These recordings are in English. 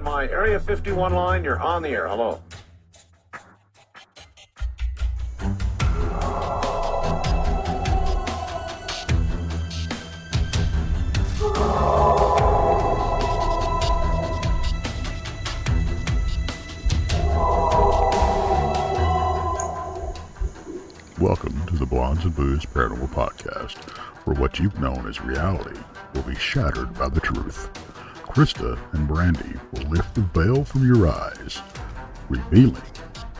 my Area 51 line. You're on the air. Hello. Welcome to the Blondes and Booze Paranormal Podcast, where what you've known as reality will be shattered by the truth. Krista and Brandy will lift the veil from your eyes, revealing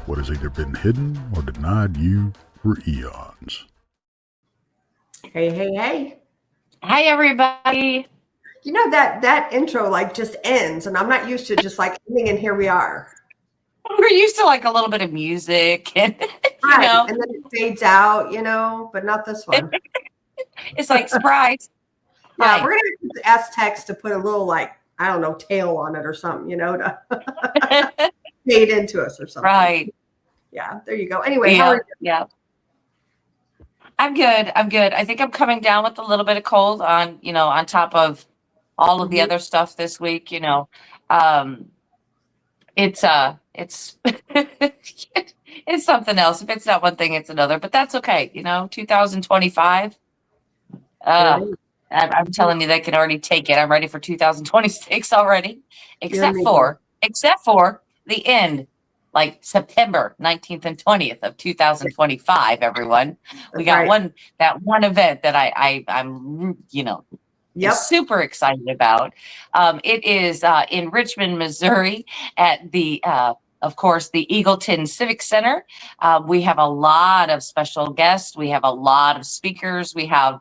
what has either been hidden or denied you for eons. Hey. Hi, everybody. You know that intro just ends, and I'm not used to just ending, and here we are. We're used to a little bit of music and and then it fades out, but not this one. It's like surprise. Yeah, we're gonna ask Tex to put a little tail on it or something, to fade into us or something. Right. Yeah, there you go. Anyway, how are you? Yeah. I'm good. I think I'm coming down with a little bit of cold on top of all of the other stuff this week, It's it's something else. If it's not one thing, it's another, but that's okay. 2025. I'm telling you, they can already take it. I'm ready for 2026 already, except for the end, September 19th and 20th of 2025, everyone. We got that one event that I'm super excited about. It is in Richmond, Missouri at the of course, the Eagleton Civic Center. We have a lot of special guests. We have a lot of speakers. We have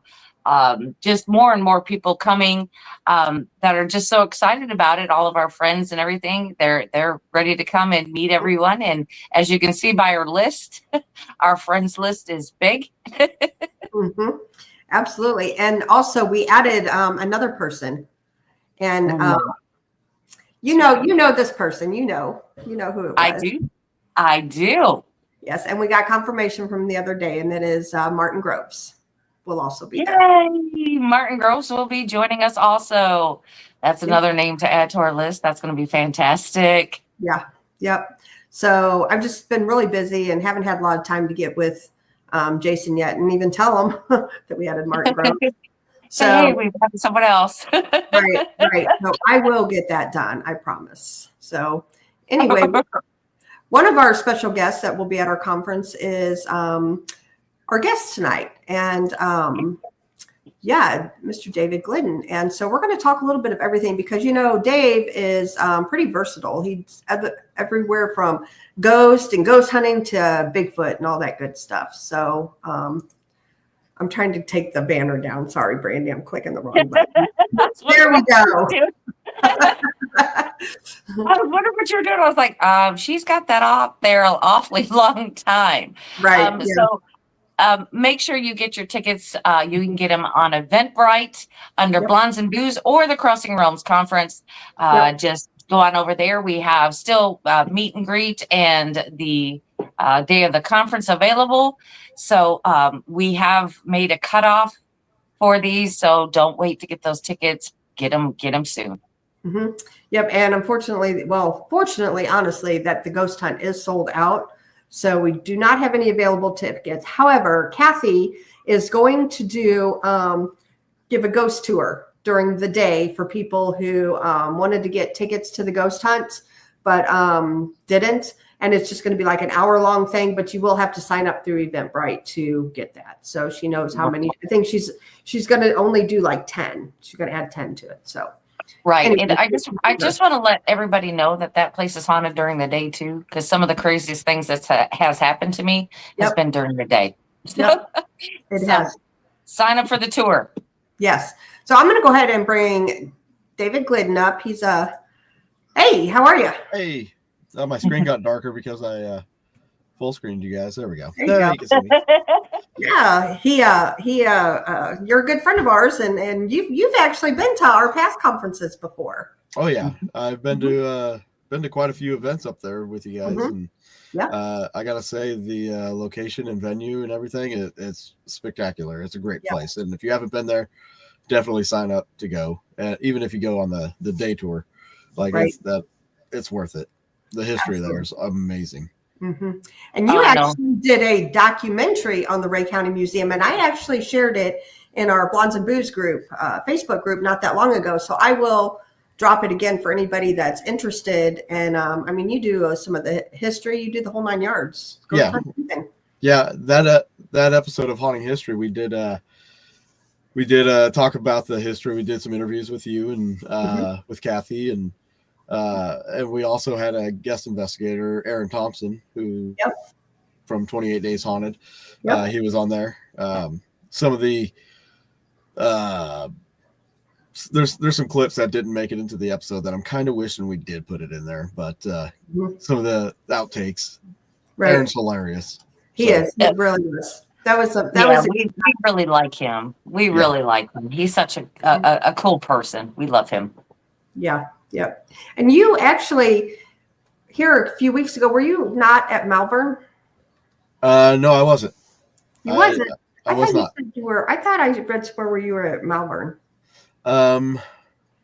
just more and more people coming that are just so excited about it. All of our friends and everything, they're ready to come and meet everyone. And as you can see by our list, our friends list is big. Mm-hmm. Absolutely. And also we added another person. And you know this person, you know who it was. I do. Yes, and we got confirmation from the other day, and that is Martin Groves will also be there. Yay! Martin Groves will be joining us also. That's another name to add to our list. That's going to be fantastic. Yeah. Yep. So I've just been really busy and haven't had a lot of time to get with Jason yet and even tell him that we added Martin Groves. So hey, we've got someone else. right. So I will get that done, I promise. So anyway, one of our special guests that will be at our conference is our guest tonight. And Mr. David Glidden. And so we're going to talk a little bit of everything because, Dave is pretty versatile. He's everywhere from ghost and ghost hunting to Bigfoot and all that good stuff. So I'm trying to take the banner down. Sorry, Brandy, I'm clicking the wrong button. There we go. I was wondering what you were doing. I was like, she's got that off there an awfully long time. Right. So make sure you get your tickets. You can get them on Eventbrite under Blondes and Booze or the Crossing Realms Conference. Just go on over there. We have still meet and greet and the day of the conference available. So we have made a cutoff for these. So don't wait to get those tickets. Get them soon. Mm-hmm. Yep. And fortunately, honestly, that the ghost hunt is sold out. So we do not have any available tickets. However, Kathy is going to give a ghost tour during the day for people who wanted to get tickets to the ghost hunt, but didn't. And it's just going to be an hour-long thing, but you will have to sign up through Eventbrite to get that. So she knows how many. I think she's going to only do 10. She's going to add 10 to it. So. Right. Anyway, and I just want to let everybody know that place is haunted during the day too, because some of the craziest things that has happened to me has been during the day. Yep. It has. Sign up for the tour. Yes. So I'm going to go ahead and bring David Glidden up. He's hey, how are you? Hey, my screen got darker because I full screened you guys. There we go. There you can see me. Yeah, you're a good friend of ours, and you've actually been to our past conferences before. Oh yeah, I've been to quite a few events up there with you guys, and I gotta say the location and venue and everything, it's spectacular. It's a great place, and if you haven't been there, definitely sign up to go. Even if you go on the day tour, it's worth it. The history there is amazing. Mm-hmm. And you actually did a documentary on the Ray County Museum, and I actually shared it in our Blondes and Booze group, Facebook group, not that long ago. So I will drop it again for anybody that's interested. And I mean, you do some of the history, you do the whole 9 yards. Yeah. That episode of Haunting History, we did talk about the history. We did some interviews with you and with Kathy, and we also had a guest investigator, Aaron Thompson, who from 28 Days Haunted. He was on there. Some of the there's some clips that didn't make it into the episode that I'm kind of wishing we did put it in there, but some of the outtakes. Aaron's hilarious. He is. He really is. We really like him. We really like him. He's such a cool person. We love him. Yeah. Yep. And you actually, here a few weeks ago, were you not at Malvern? No, I wasn't. You wasn't? I was not. You said you were. I thought I read somewhere where you were at Malvern.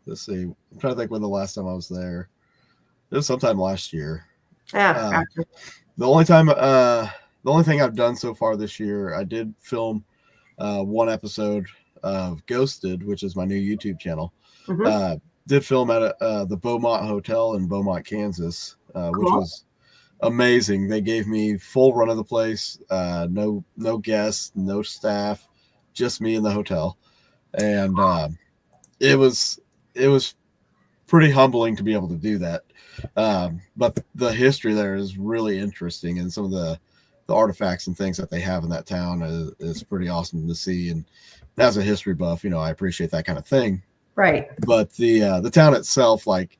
Let's see. I'm trying to think when the last time I was there. It was sometime last year. Yeah. Gotcha. The only thing I've done so far this year, I did film one episode of Ghosted, which is my new YouTube channel. Did film at the Beaumont Hotel in Beaumont, Kansas, which was amazing. They gave me full run of the place, no guests, no staff, just me in the hotel, and it was pretty humbling to be able to do that. But the history there is really interesting, and some of the artifacts and things that they have in that town is pretty awesome to see. And as a history buff, I appreciate that kind of thing. Right. But the town itself, like,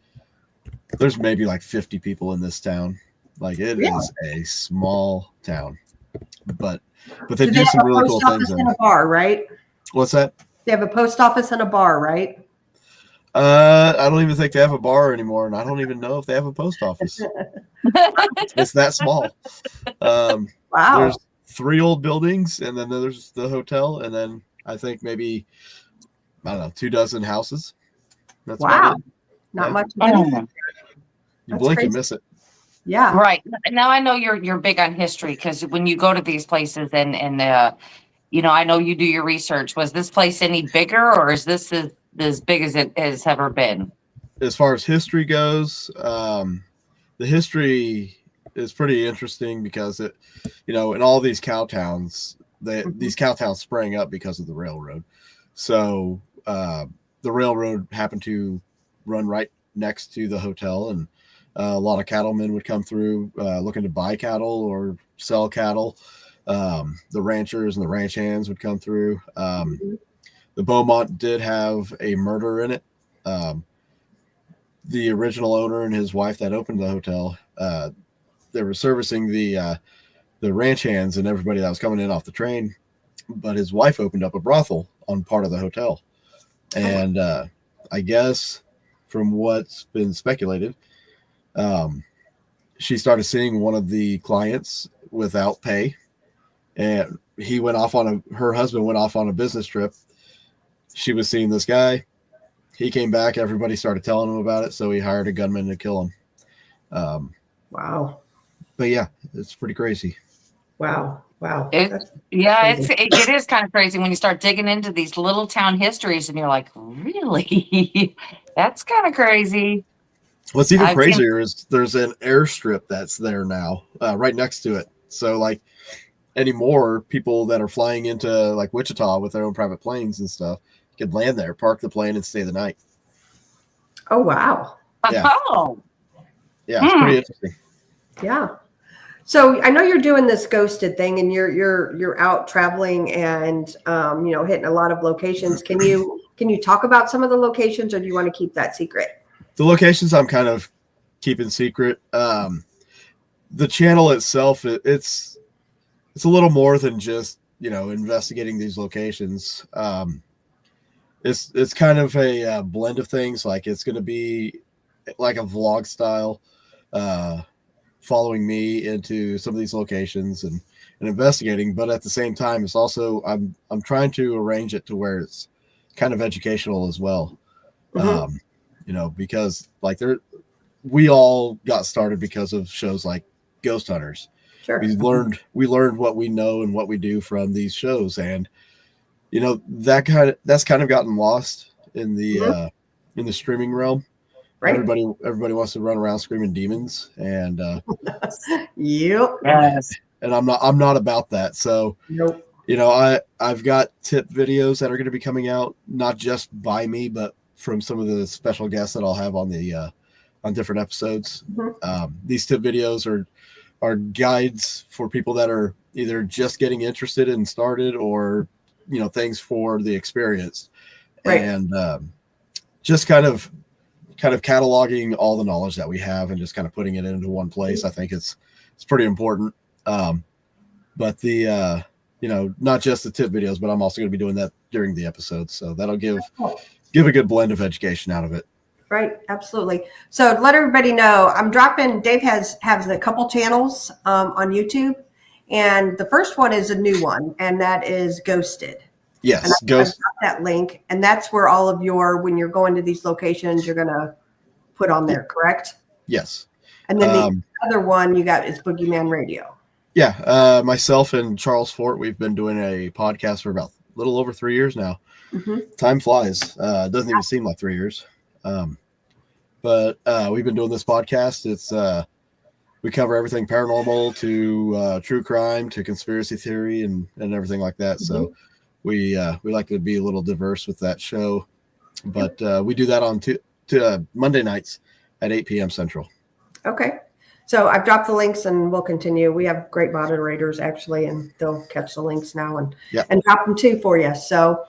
there's maybe like 50 people in this town. Like, it is a small town, but they do some really cool things. In a bar, right? What's that? They have a post office and a bar, right? I don't even think they have a bar anymore, and I don't even know if they have a post office. It's that small. Wow. There's 3 old buildings, and then there's the hotel, and then I think maybe, I don't know, 2 dozen houses. That's wow. Not much. You blink and miss it. Yeah. Right. Now I know you're big on history, because when you go to these places and I know you do your research. Was this place any bigger, or is this as big as it has ever been? As far as history goes, the history is pretty interesting because it, in all these cow towns, these cow towns sprang up because of the railroad. So the railroad happened to run right next to the hotel, and a lot of cattlemen would come through looking to buy cattle or sell cattle. The ranchers and the ranch hands would come through. The Beaumont did have a murder in it. The original owner and his wife that opened the hotel, they were servicing the ranch hands and everybody that was coming in off the train, but his wife opened up a brothel on part of the hotel. And I guess from what's been speculated, she started seeing one of the clients without pay, and her husband went off on a business trip. She was seeing this guy. He came back. Everybody started telling him about it, so he hired a gunman to kill him. Wow. But yeah, it's pretty crazy. Wow. It is kind of crazy when you start digging into these little town histories, and you're like, really? That's kind of crazy. What's even crazier is there's an airstrip that's there now, right next to it. So, like, anymore, people that are flying into like Wichita with their own private planes and stuff can land there, park the plane, and stay the night. Oh, wow. Yeah. Yeah, it's pretty interesting. Yeah. So I know you're doing this ghosted thing, and you're out traveling and hitting a lot of locations. Can you talk about some of the locations, or do you want to keep that secret? The locations I'm kind of keeping secret. The channel itself, it's a little more than just investigating these locations. It's kind of a blend of things. Like, it's going to be like a vlog style, following me into some of these locations and investigating. But at the same time, it's also I'm trying to arrange it to where it's kind of educational as well. Because like we all got started because of shows like Ghost Hunters. Sure. We learned what we know and what we do from these shows, and that's kind of gotten lost in the streaming realm. Right. Everybody wants to run around screaming demons, and yep. Yes. And I'm not about that. So Nope. I've got tip videos that are going to be coming out, not just by me, but from some of the special guests that I'll have on the on different episodes. These tip videos are guides for people that are either just getting interested and started, or things for the experienced, right. And just kind of cataloging all the knowledge that we have and just kind of putting it into one place. I think it's pretty important. But the not just the tip videos, but I'm also going to be doing that during the episodes, so that'll give a good blend of education out of it. Right, absolutely. So to let everybody know, Dave has a couple channels on YouTube, and the first one is a new one, and that is Ghosted. Yes, and I've got that link, and that's where all of when you're going to these locations, you're going to put on there, correct? Yes. And then the other one you got is Boogeyman Radio. Yeah, myself and Charles Fort, we've been doing a podcast for about a little over 3 years now. Time flies. It doesn't even seem like 3 years. But we've been doing this podcast. It's we cover everything paranormal to true crime to conspiracy theory and everything like that. So we like to be a little diverse with that show. But we do that on Monday nights at 8 p.m. Central. Okay. So I've dropped the links, and we'll continue. We have great moderators actually, and they'll catch the links now and drop them too for you. So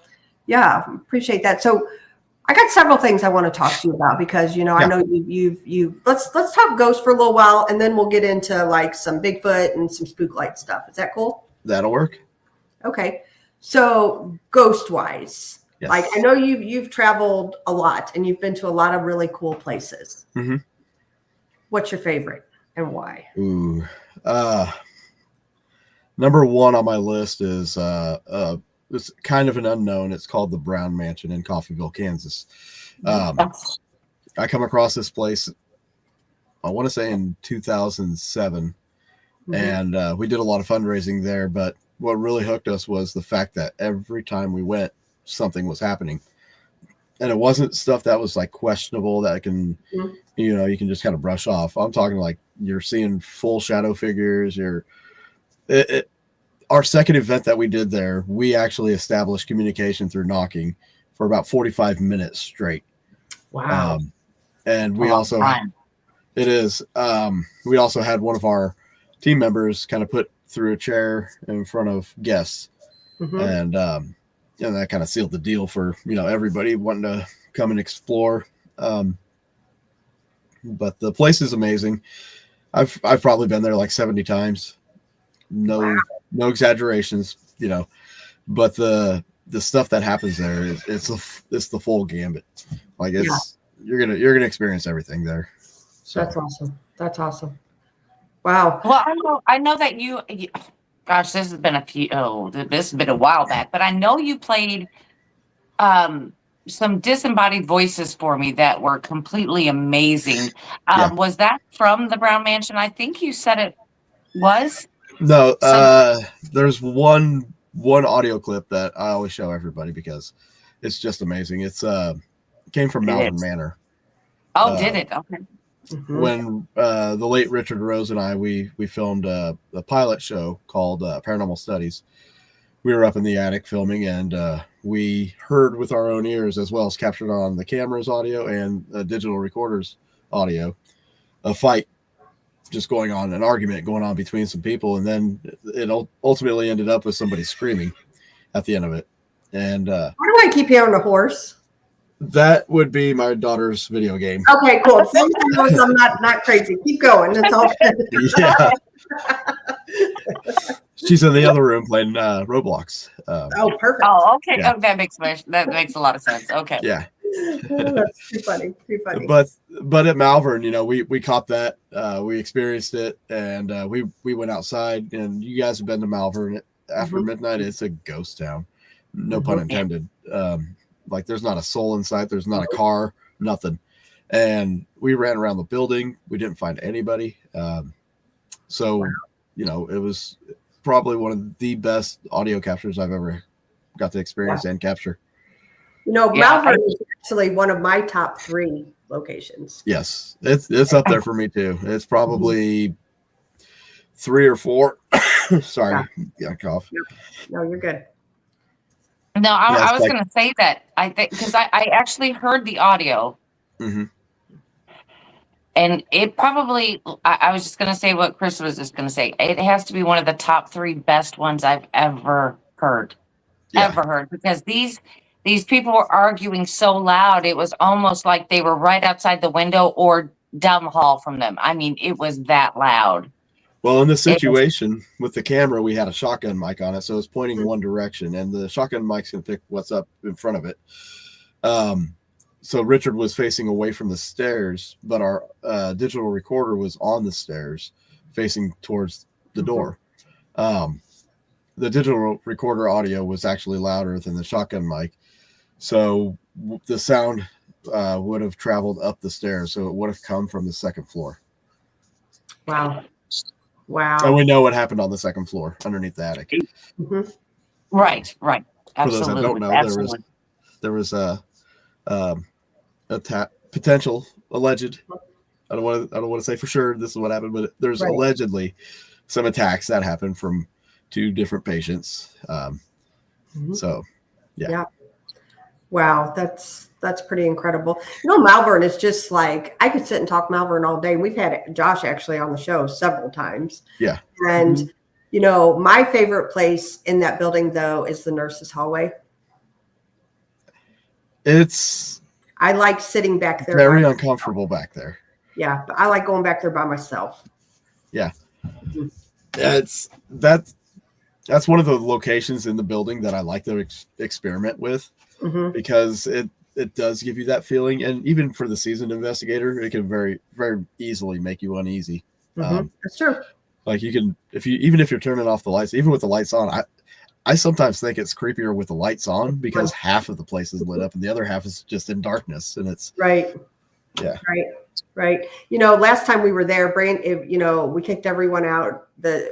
yeah, appreciate that. So I got several things I want to talk to you about because I know you've let's talk ghosts for a little while, and then we'll get into like some Bigfoot and some spook light stuff. Is that cool? That'll work. Okay. So ghost wise, like I know you've traveled a lot and you've been to a lot of really cool places. What's your favorite and why? Ooh, number one on my list is it's kind of an unknown. It's called the Brown Mansion in Coffeyville, Kansas. I come across this place, I want to say in 2007, and we did a lot of fundraising there. But what really hooked us was the fact that every time we went, something was happening, and it wasn't stuff that was like questionable that can, you can just kind of brush off. I'm talking like you're seeing full shadow figures. Our second event that we did there, we actually established communication through knocking for about 45 minutes straight. Wow. And we we also had one of our team members kind of put through a chair in front of guests. And that kind of sealed the deal for, everybody wanting to come and explore. But the place is amazing. I've probably been there like 70 times. No exaggerations, but the stuff that happens there it's the full gambit. Like you're gonna experience everything there. So That's awesome. Wow. Well, I know that you gosh, this has been a while back, but I know you played some disembodied voices for me that were completely amazing. Was that from the Brown Mansion? I think you said it was. No, there's one audio clip that I always show everybody because it's just amazing. It came from Malvern Manor. Oh, did it? Okay. When the late Richard Rose and I we filmed a pilot show called Paranormal Studies. We were up in the attic filming, and we heard with our own ears, as well as captured on the camera's audio and the digital recorder's audio, a fight just going on, an argument going on between some people, and then it ultimately ended up with somebody screaming at the end of it. And why do I keep hearing a horse? That would be my daughter's video game. Okay, cool. Sometimes I'm not crazy. Keep going. That's all. Yeah. She's in the other room playing Roblox. Oh, perfect. Oh, okay. Yeah. Oh, that makes a lot of sense. Okay. Yeah. That's too funny. But at Malvern, we caught that. We experienced it, and we went outside. And you guys have been to Malvern. After midnight, it's a ghost town. No pun intended. Like there's not a soul in sight. There's not a car. Nothing. And we ran around the building. We didn't find anybody. So, you know, it was probably one of the best audio captures I've ever got to experience and capture. You know, Malvern is actually one of my top 3 locations. Yes, it's up there for me too. It's probably 3 or 4. Sorry, cough. No, you're good. No, I was going to say that I think because I actually heard the audio. Mm-hmm. And it probably, I was just going to say what Chris was just going to say. It has to be one of the top 3 best ones I've ever heard. Because these people were arguing so loud. It was almost like they were right outside the window or down the hall from them. I mean, it was that loud. Well, in this situation with the camera, we had a shotgun mic on it. So it's pointing one direction and the shotgun mic's going to pick what's up in front of it. So Richard was facing away from the stairs, but our digital recorder was on the stairs facing towards the door. The digital recorder audio was actually louder than the shotgun mic. So the sound would have traveled up the stairs. So it would have come from the second floor. Wow. And we know what happened on the second floor underneath the attic. Mm-hmm. Right. Absolutely. For those that don't know, there was a potential alleged. I don't want to say for sure this is what happened, but there's allegedly some attacks that happened from 2 different patients. So, yeah. Wow, that's pretty incredible. You know, Malvern is just like, I could sit and talk Malvern all day. We've had Josh actually on the show several times. Yeah. And, you know, my favorite place in that building, though, is the nurse's hallway. I like sitting back there. Very uncomfortable back there. Yeah, but I like going back there by myself. Yeah. That's one of the locations in the building that I like to experiment with because it does give you that feeling. And even for the seasoned investigator, it can very, very easily make you uneasy. That's true. Like you can, even if you're turning off the lights, even with the lights on, I sometimes think it's creepier with the lights on because half of the place is lit up and the other half is just in darkness. And it's right. You know, last time we were there, you know, we kicked everyone out.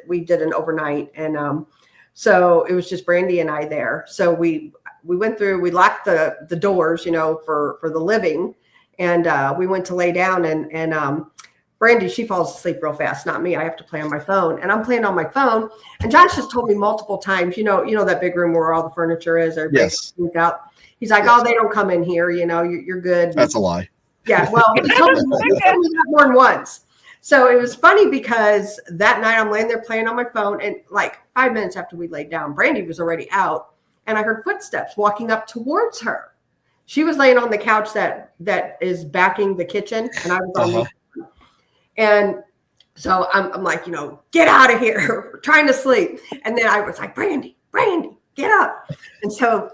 We did an overnight, and so it was just Brandy and I there. So we went through. We locked the doors, you know, for the living, and we went to lay down. And Brandy, she falls asleep real fast. Not me. I have to play on my phone, and I'm playing on my phone. And Josh has told me multiple times, you know that big room where all the furniture is. Everybody's out. He's like, oh, they don't come in here. You know, you're good. That's a lie. Yeah, well, he told me that more than once. So it was funny because that night I'm laying there playing on my phone, and like 5 minutes after we laid down, Brandy was already out, and I heard footsteps walking up towards her. She was laying on the couch that is backing the kitchen, and I was on the and so I'm like, you know, get out of here. We're trying to sleep. And then I was like, Brandy, get up. And so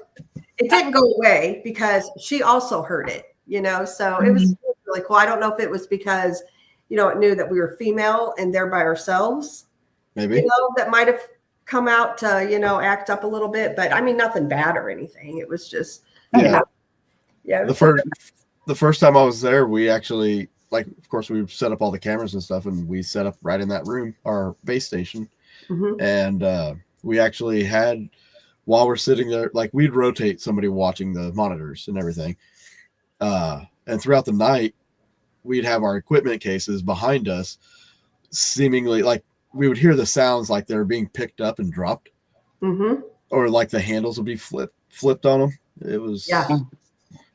it didn't go away because she also heard it. You know, so it was really cool. I don't know if it was because, you know, it knew that we were female and there by ourselves. Maybe. You know, that might have come out to, you know, act up a little bit. But I mean, nothing bad or anything. It was just, The first time I was there, we actually, like, of course, we set up all the cameras and stuff, and we set up right in that room, our base station. And we actually had, while we're sitting there, like, we'd rotate somebody watching the monitors and everything. And throughout the night, we'd have our equipment cases behind us, seemingly like we would hear the sounds like they're being picked up and dropped, or like the handles would be flipped on them. It was,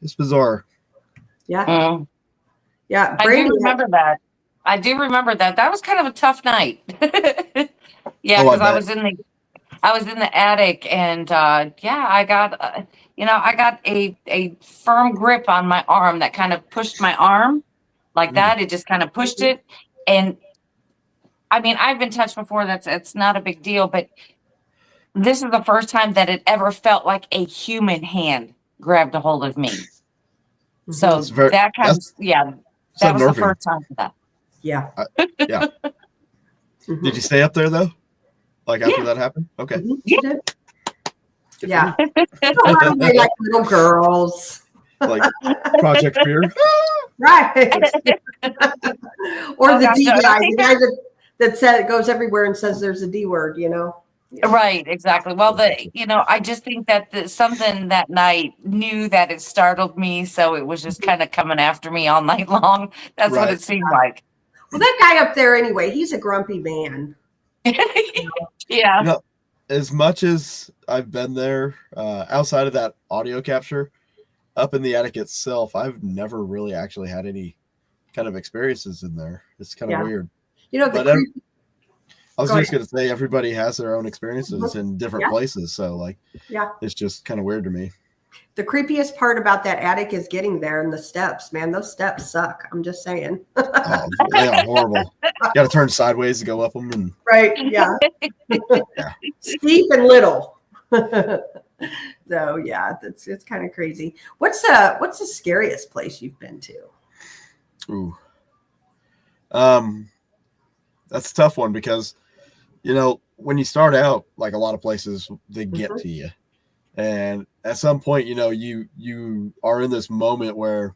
it's bizarre. Yeah. I do remember that. That was kind of a tough night. Because I was in the attic, and I got I got a firm grip on my arm that kind of pushed my arm like that. It just kind of pushed it. And I mean, I've been touched before. It's not a big deal, but this is the first time that it ever felt like a human hand grabbed a hold of me. So that was the first time for that. Yeah. Did you stay up there though? Like after that happened? Okay. Yeah. Like little girls. Like Project Fear. Right. Or the gosh, D no, guy, the guy that said goes everywhere and says there's a D word, you know? Right, exactly. Well, I just think that something that night knew that it startled me, so it was just kind of coming after me all night long. That's what it seemed like. Well, that guy up there anyway, he's a grumpy man. Yeah. As much as I've been there, outside of that audio capture, up in the attic itself, I've never really actually had any kind of experiences in there. It's kind of weird. You know, I was just going to say, everybody has their own experiences in different places. So it's just kind of weird to me. The creepiest part about that attic is getting there and the steps, man. Those steps suck. I'm just saying. Oh, they are horrible. You got to turn sideways to go up them. And right. Yeah. Steep and little. So yeah, it's kind of crazy. What's the scariest place you've been to? Ooh. That's a tough one because, when you start out, like a lot of places, they get to you. And at some point, you are in this moment where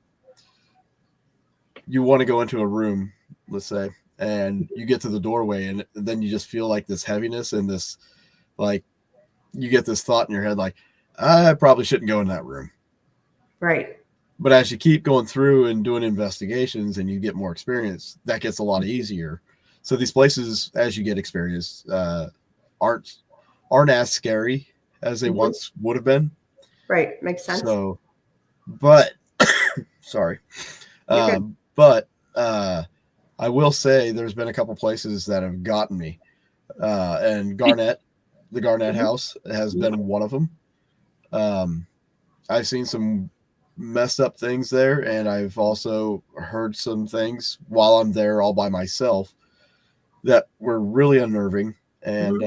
you want to go into a room, let's say, and you get to the doorway and then you just feel like this heaviness and this, like, you get this thought in your head, like, I probably shouldn't go in that room. Right. But as you keep going through and doing investigations and you get more experience, that gets a lot easier. So these places, as you get experience, aren't as scary as they once would have been. Right. Makes sense. So, but sorry. But I will say there's been a couple places that have gotten me. And the Garnett House has been one of them. I've seen some messed up things there, and I've also heard some things while I'm there all by myself that were really unnerving. And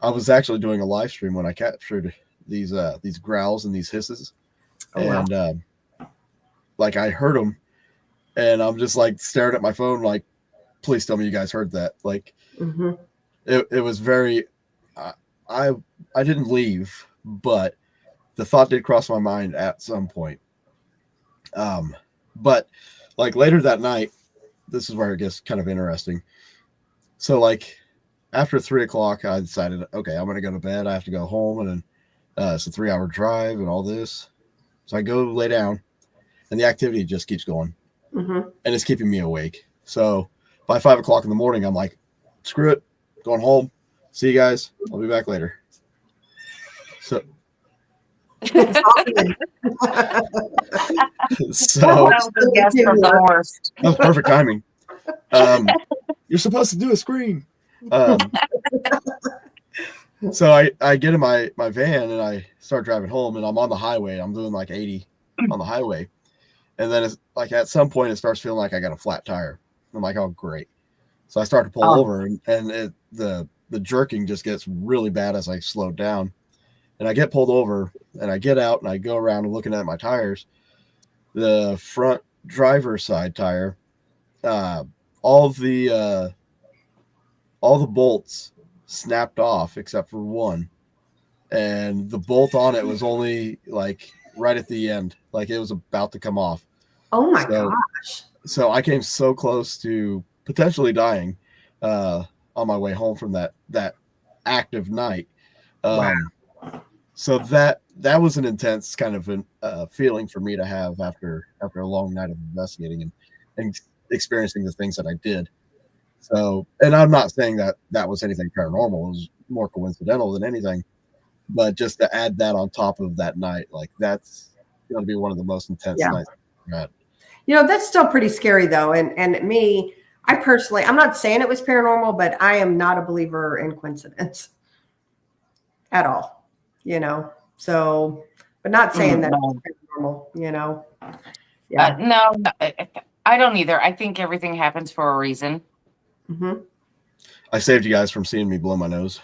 I was actually doing a live stream when I captured these growls and these hisses. And I heard them, and I'm just like staring at my phone like, please tell me you guys heard that. Like it was very I didn't leave, but the thought did cross my mind at some point. But like later that night, this is where it gets kind of interesting. So like after 3:00, I decided, okay, I'm going to go to bed. I have to go home, and then it's a 3-hour drive and all this. So I go lay down, and the activity just keeps going, and it's keeping me awake. So by 5:00 in the morning, I'm like, screw it, going home. See you guys. I'll be back later. So that was perfect timing. You're supposed to do a screen. So I get in my van and I start driving home, and I'm on the highway. I'm doing like 80 on the highway. And then it's like at some point it starts feeling like I got a flat tire. I'm like, oh, great. So I start to pull over, and the jerking just gets really bad as I slow down. And I get pulled over, and I get out, and I go around and looking at my tires. The front driver's side tire, all the bolts snapped off except for one, and the bolt on it was only like right at the end, like it was about to come off. Oh my gosh! So I came so close to potentially dying on my way home from that active night. Wow. So that was an intense kind of feeling for me to have after a long night of investigating and experiencing the things that I did. So, and I'm not saying that was anything paranormal. It was more coincidental than anything. But just to add that on top of that night, like that's going to be one of the most intense nights I've had. That's still pretty scary though. And me, I personally, I'm not saying it was paranormal, but I am not a believer in coincidence at all. So, but not saying that it's paranormal, Yeah. No, I don't either. I think everything happens for a reason. I saved you guys from seeing me blow my nose.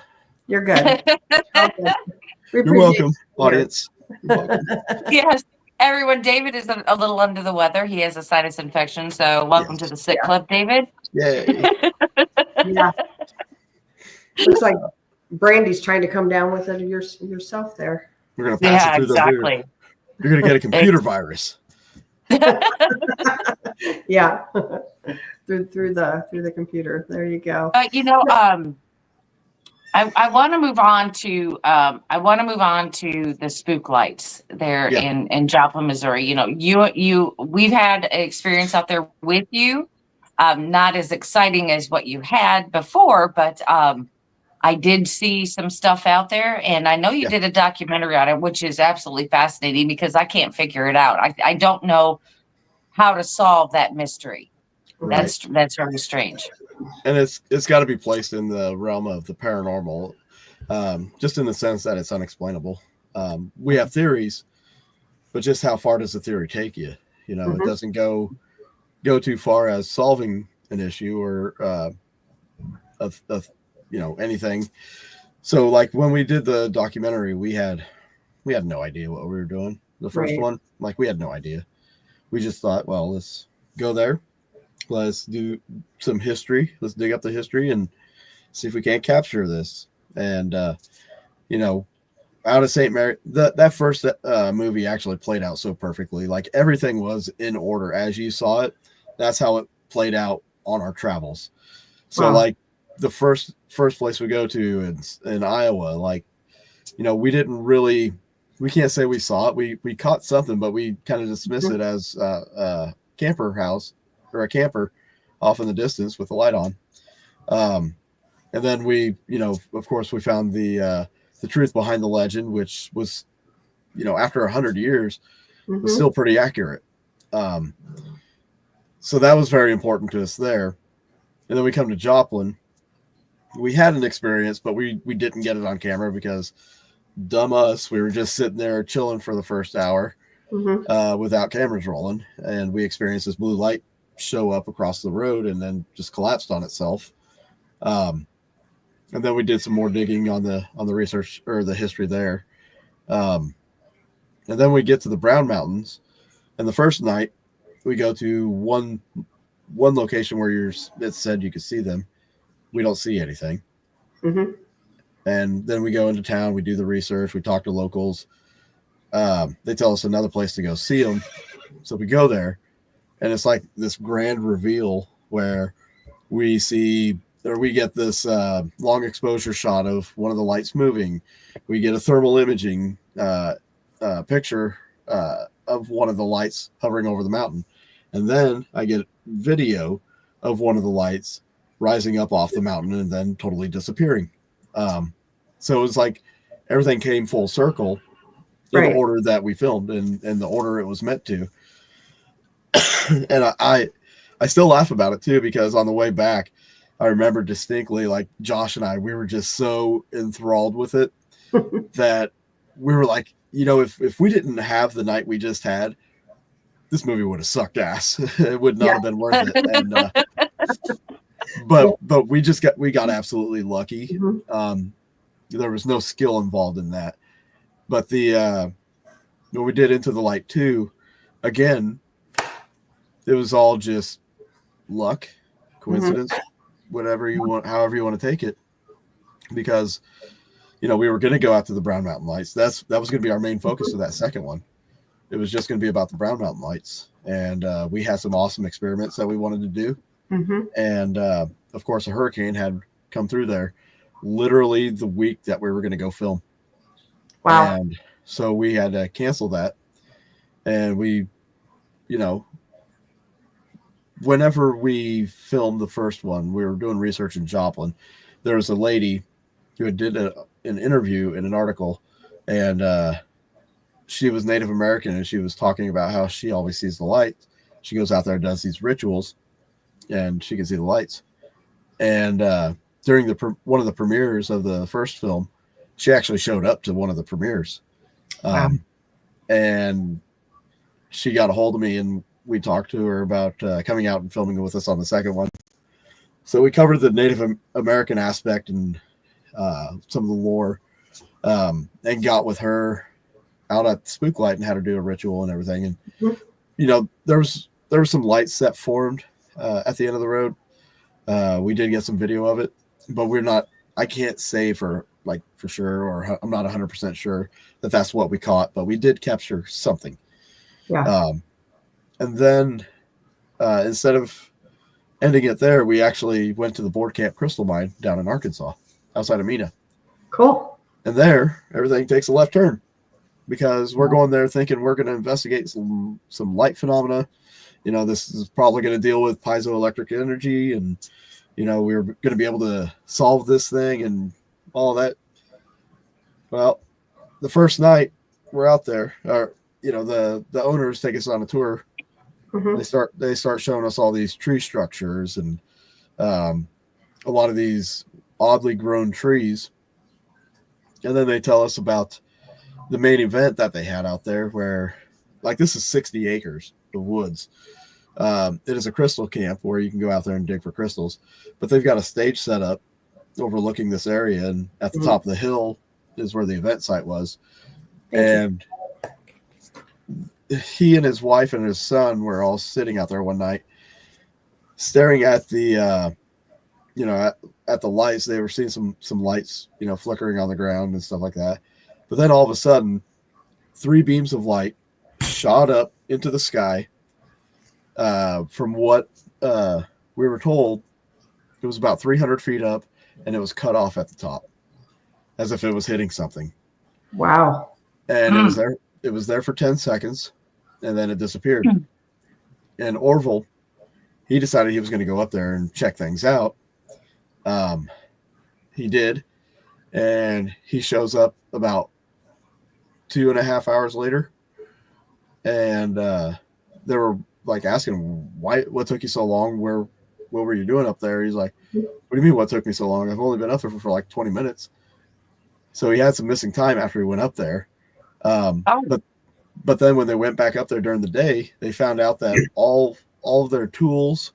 You're good. You're welcome, audience. You're welcome. Yes, everyone. David is a little under the weather. He has a sinus infection. So welcome to the sick club, David. Yay. Yeah. Looks like Brandy's trying to come down with it yourself there. We're going to pass it through exactly. You're going to get a computer virus. Yeah. through the computer. There you go. I want to move on to the spook lights there in Joplin, Missouri. We've had experience out there with you. Not as exciting as what you had before, but I did see some stuff out there, and I know you did a documentary on it, which is absolutely fascinating because I can't figure it out. I don't know how to solve that mystery. Right. That's very strange. And it's got to be placed in the realm of the paranormal, just in the sense that it's unexplainable. We have theories, but just how far does the theory take you? It doesn't go too far as solving an issue or anything. So like when we did the documentary, we had no idea what we were doing. The first one, like we had no idea. We just thought, well, let's go there. Let's do some history. Let's dig up the history and see if we can't capture this. And, out of St. Mary, that first movie actually played out so perfectly. Like everything was in order as you saw it. That's how it played out on our travels. So like the first place we go to in Iowa, like, we can't say we saw it. We caught something, but we kind of dismiss it as a camper house or a camper off in the distance with the light on. And then we, of course we found the truth behind the legend, which was, after 100 years was still pretty accurate. So that was very important to us there. And then we come to Joplin. We had an experience, but we didn't get it on camera because dumb us, we were just sitting there chilling for the first hour without cameras rolling. And we experienced this blue light show up across the road and then just collapsed on itself. And then we did some more digging on the research or the history there. And then we get to the Brown Mountains, and the first night we go to one location where it said you could see them. We don't see anything. And then we go into town, we do the research, we talk to locals. They tell us another place to go see them. So we go there, and it's like this grand reveal where we get this long exposure shot of one of the lights moving. We get a thermal imaging picture of one of the lights hovering over the mountain. And then I get video of one of the lights rising up off the mountain and then totally disappearing. So it was like everything came full circle in the order that we filmed and the order it was meant to. And I still laugh about it too, because on the way back, I remember distinctly, like Josh and we were just so enthralled with it that we were like, if we didn't have the night we just had, this movie would have sucked ass. It would not have been worth it. And, but we got absolutely lucky. There was no skill involved in that. But when we did Into the Light 2, again, it was all just luck, coincidence, whatever you want, however you want to take it. Because, we were going to go out to the Brown Mountain Lights. That was going to be our main focus of that second one. It was just going to be about the Brown Mountain Lights. And we had some awesome experiments that we wanted to do. And, of course, a hurricane had come through there literally the week that we were going to go film. Wow. And so we had to cancel that. And we, whenever we filmed the first one, we were doing research in Joplin. There was a lady who did an interview in an article, and she was Native American, and she was talking about how she always sees the lights. She goes out there and does these rituals, and she can see the lights. And during one of the premieres of the first film, she actually showed up to one of the premieres. And she got a hold of me, and we talked to her about coming out and filming with us on the second one. So we covered the Native American aspect and some of the lore, and got with her out at Spook Light and had her do a ritual and everything. And there were some lights that formed at the end of the road. We did get some video of it, but I can't say for sure, or I'm not 100% sure that that's what we caught, but we did capture something. And And then instead of ending it there, we actually went to the Board Camp Crystal Mine down in Arkansas, outside of Mina. Cool. And there, everything takes a left turn because we're going there thinking we're going to investigate some light phenomena. This is probably going to deal with piezoelectric energy, and we're going to be able to solve this thing and all that. Well, the first night we're out there, the owners take us on a tour. Mm-hmm. They start showing us all these tree structures and a lot of these oddly grown trees. And then they tell us about the main event that they had out there where, like, this is 60 acres of woods. It is a crystal camp where you can go out there and dig for crystals, but they've got a stage set up overlooking this area. And at the top of the hill is where the event site was. And he and his wife and his son were all sitting out there one night staring at the, at the lights. They were seeing some lights, flickering on the ground and stuff like that. But then all of a sudden, 3 beams of light shot up into the sky. From what we were told, it was about 300 feet up, and it was cut off at the top, as if it was hitting something. Wow! And it was there. It was there for 10 seconds, and then it disappeared. And Orville, he decided he was going to go up there and check things out. He did, and he shows up about 2.5 hours later, and they were like asking him, what took you so long? What were you doing up there? He's like, what do you mean what took me so long? I've only been up there for like 20 minutes. So he had some missing time after he went up there. But then when they went back up there during the day, they found out that all of their tools,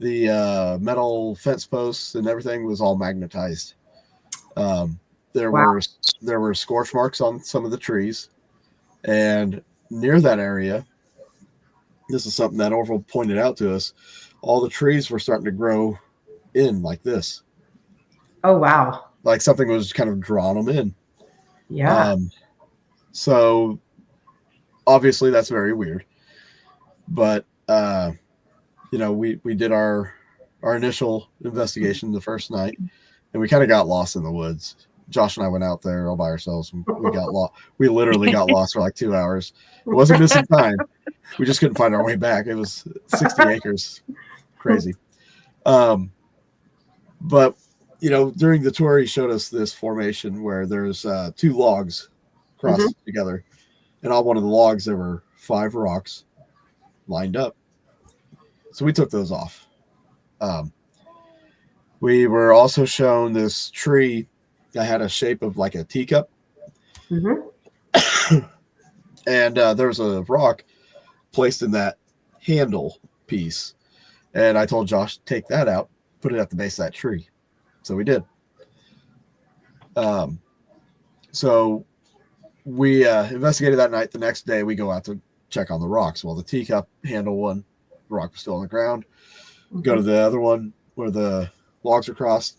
the metal fence posts and everything was all magnetized. There were scorch marks on some of the trees, and near that area, this is something that Orville pointed out to us, all the trees were starting to grow in like this. Oh, wow. Like something was kind of drawing them in. Yeah. So obviously that's very weird, but we did our initial investigation the first night, and we kind of got lost in the woods. Josh and I went out there all by ourselves, and we got lost. We literally got lost for like 2 hours. It wasn't missing time. We just couldn't find our way back. It was 60 acres. Crazy. But during the tour, he showed us this formation where there's 2 logs crossed together. And on one of the logs, there were 5 rocks lined up. So we took those off. We were also shown this tree that had a shape of like a teacup. Mm-hmm. And there was a rock placed in that handle piece. And I told Josh, take that out, put it at the base of that tree. So we did. So we investigated that night. The next day, we go out to check on the rocks. Well, the teacup handle one, the rock was still on the ground. Mm-hmm. Go to the other one where the logs are crossed.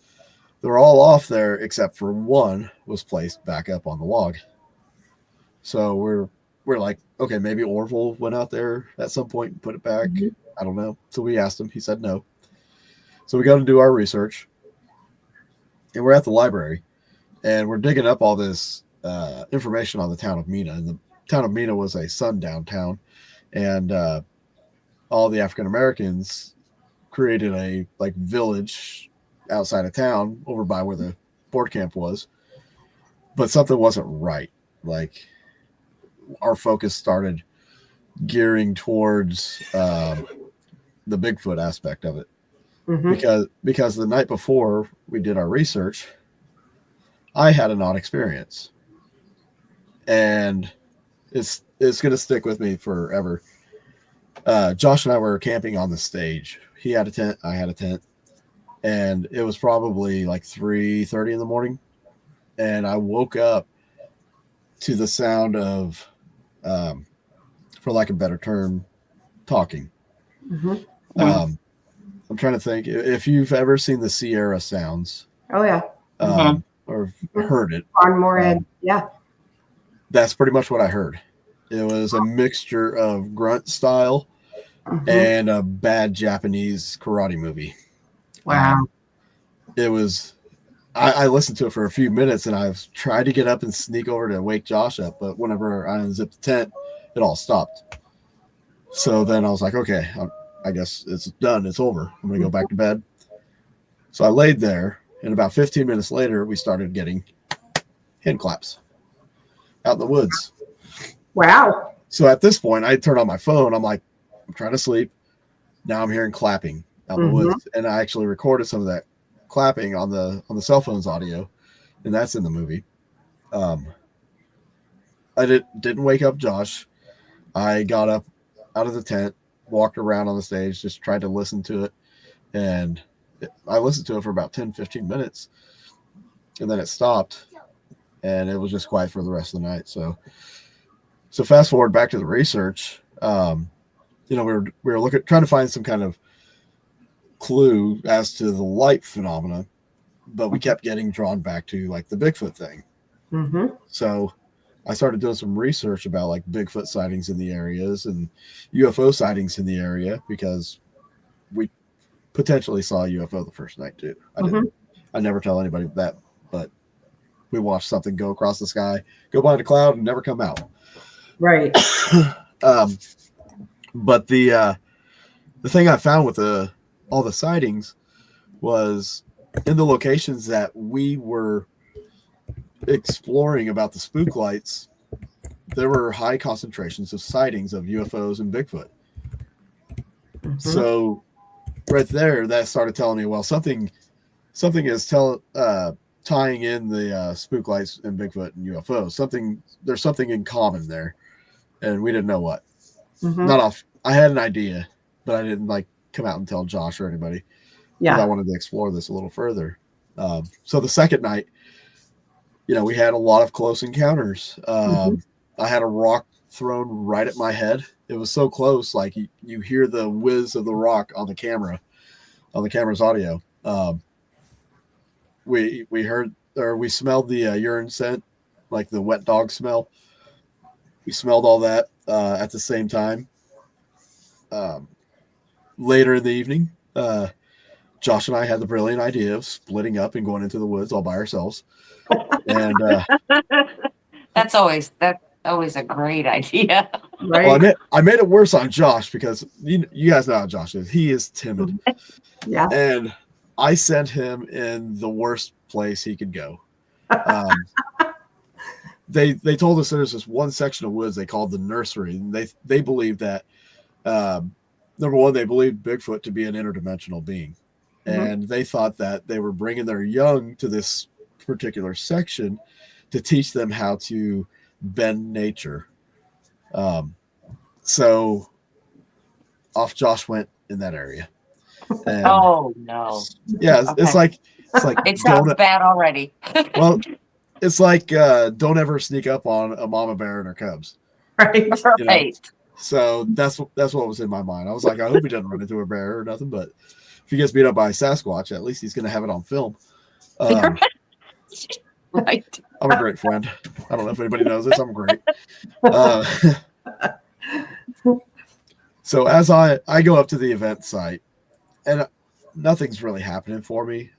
They're all off there except for one was placed back up on the log. So we're like, okay, maybe Orville went out there at some point and put it back. Mm-hmm. I don't know. So we asked him. He said no. So we go to do our research. And we're at the library. And we're digging up all this information on the town of Mina. And the town of Mina was a sundown town. And all the African Americans created a village outside of town over by where the board camp was. But something wasn't right. Like, our focus started gearing towards the Bigfoot aspect of it. Mm-hmm. Because the night before we did our research, I had an odd experience, and it's going to stick with me forever. Josh and I were camping on the stage. He had a tent, I had a tent, and it was probably like 3:30 in the morning, and I woke up to the sound of, for lack of a better term, talking. Mm-hmm. I'm trying to think if you've ever seen the Sierra sounds. Oh yeah. Or heard it. On more end. Yeah. That's pretty much what I heard. It was a mixture of grunt style and a bad Japanese karate movie. Wow. It was, I listened to it for a few minutes, and I've tried to get up and sneak over to wake Josh up, but whenever I unzipped the tent, it all stopped. So then I was like, okay, I guess it's done. It's over. I'm going to go back to bed. So I laid there, and about 15 minutes later, we started getting hand claps out in the woods. Wow. So at this point, I turned on my phone. I'm like, I'm trying to sleep. Now I'm hearing clapping out in the woods. And I actually recorded some of that clapping on the cell phone's audio, and that's in the movie. I didn't wake up Josh. I got up out of the tent, walked around on the stage, just tried to listen to it. And I listened to it for about 10, 15 minutes. And then it stopped. And it was just quiet for the rest of the night. So fast forward back to the research. We were trying to find some kind of clue as to the light phenomena, but we kept getting drawn back to like the Bigfoot thing. So I started doing some research about like Bigfoot sightings in the areas and UFO sightings in the area, because we potentially saw a UFO the first night too. I never tell anybody that, but we watched something go across the sky, go behind a cloud, and never come out. Right. But the thing I found with all the sightings was in the locations that we were exploring about the spook lights, there were high concentrations of sightings of UFOs and Bigfoot. So right there, that started telling me, well, something is tying in the spook lights and Bigfoot and UFOs. There's something in common there, and we didn't know what. I had an idea, but I didn't like come out and tell Josh or anybody. Yeah, I wanted to explore this a little further. So the second night, we had a lot of close encounters. I had a rock thrown right at my head. It was so close, like you hear the whiz of the rock on the camera's audio. We smelled the urine scent, like the wet dog smell. We smelled all that at the same time. Later in the evening, Josh and I had the brilliant idea of splitting up and going into the woods all by ourselves. And that's always a great idea. Right. Well, I made it worse on Josh because you guys know how Josh is. He is timid. Yeah. And I sent him in the worst place he could go. They told us there's this one section of woods they called the nursery, and they believed that number one, they believed Bigfoot to be an interdimensional being, and they thought that they were bringing their young to this particular section to teach them how to bend nature. So off Josh went in that area. And oh no! Yeah, okay. it's like it sounds bad already. Well, it's like don't ever sneak up on a mama bear and her cubs. Right. Right. So that's what was in my mind. I was like, I hope he doesn't run into a bear or nothing, but if he gets beat up by a Sasquatch, at least he's going to have it on film. Right. I'm a great friend. I don't know if anybody knows this. I'm great. So as I go up to the event site, and nothing's really happening for me.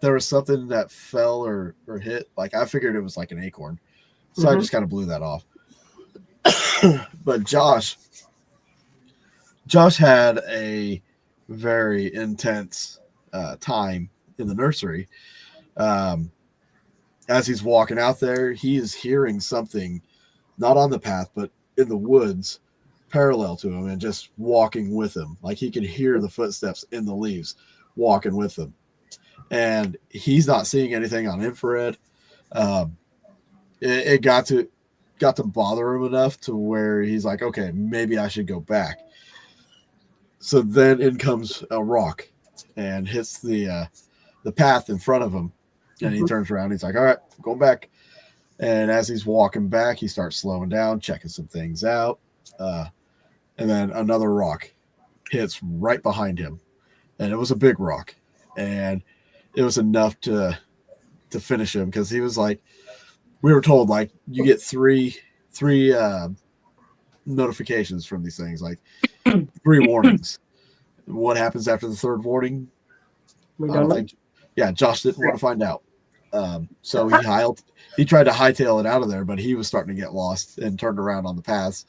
There was something that fell or hit. Like I figured it was like an acorn. So I just kind of blew that off. But Josh had a very intense time in the nursery. As he's walking out there, he is hearing something not on the path, but in the woods parallel to him and just walking with him. Like he could hear the footsteps in the leaves walking with him. And he's not seeing anything on infrared. It got to bother him enough to where he's like, okay, maybe I should go back. So then in comes a rock and hits the path in front of him. And he turns around. He's like, all right, I'm going back. And as he's walking back, he starts slowing down, checking some things out. And then another rock hits right behind him. And it was a big rock. And it was enough to finish him because he was like, we were told, like, you get three notifications from these things, like 3 warnings. What happens after the 3rd warning? We don't know. Yeah, Josh didn't want to find out. So he tried to hightail it out of there, but he was starting to get lost and turned around on the paths.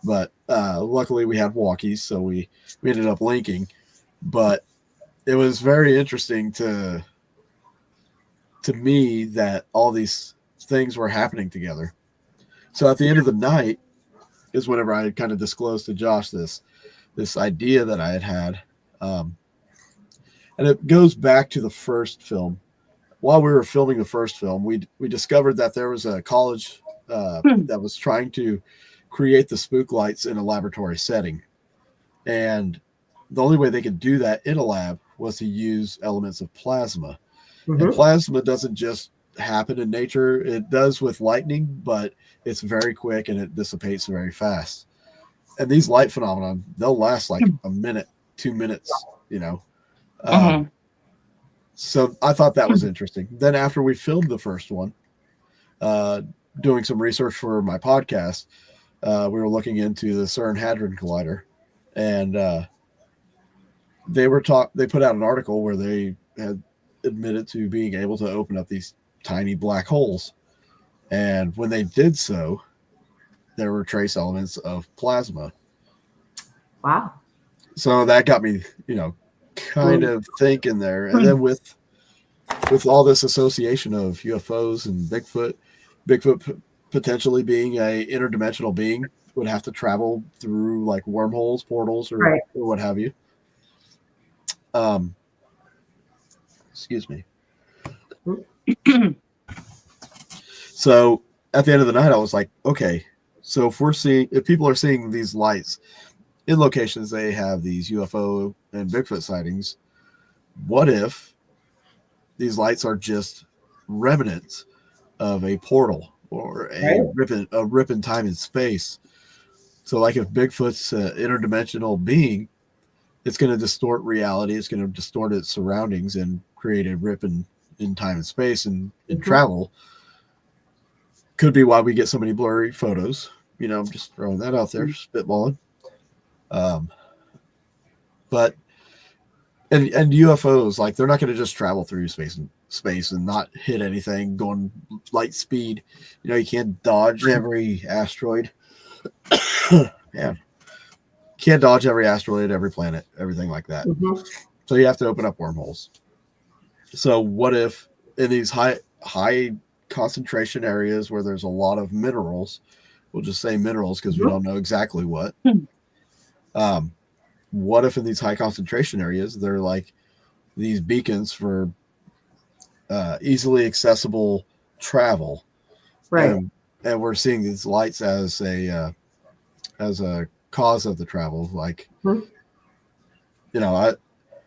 But luckily we had walkies, so we ended up linking. But it was very interesting to me that all these things were happening together. So at the end of the night is whenever I kind of disclosed to Josh this idea that I had. And it goes back to the first film. While we were filming the first film, we discovered that there was a college that was trying to create the spook lights in a laboratory setting. And the only way they could do that in a lab was to use elements of plasma. Mm-hmm. And plasma doesn't just happen in nature. It does with lightning, but it's very quick and it dissipates very fast. And these light phenomena, they'll last like a minute, 2 minutes, So I thought that was interesting. Then after we filmed the first one, doing some research for my podcast, we were looking into the CERN Hadron Collider, and they put out an article where they had admitted to being able to open up these tiny black holes. And when they did so, there were trace elements of plasma. Wow. So that got me, kind of thinking there. And then with all this association of UFOs and Bigfoot potentially being a interdimensional being, would have to travel through like wormholes, portals, or what have you. Excuse me. So at the end of the night, I was like, okay, so if people are seeing these lights in locations they have these UFO and Bigfoot sightings, what if these lights are just remnants of a portal or a rip in time and space? So like if Bigfoot's an interdimensional being, it's going to distort reality. It's going to distort its surroundings and create a rip in time and space and travel. Could be why we get so many blurry photos. I'm just throwing that out there, spitballing. But UFOs, like, they're not going to just travel through space and not hit anything going light speed. You can't dodge every asteroid. Yeah. Can't dodge every asteroid, every planet, everything like that. Mm-hmm. So you have to open up wormholes. So what if in these high concentration areas where there's a lot of minerals, we'll just say minerals because we don't know exactly what. What if in these high concentration areas, they're like these beacons for easily accessible travel. Right. And we're seeing these lights as a cause of the travel. Like,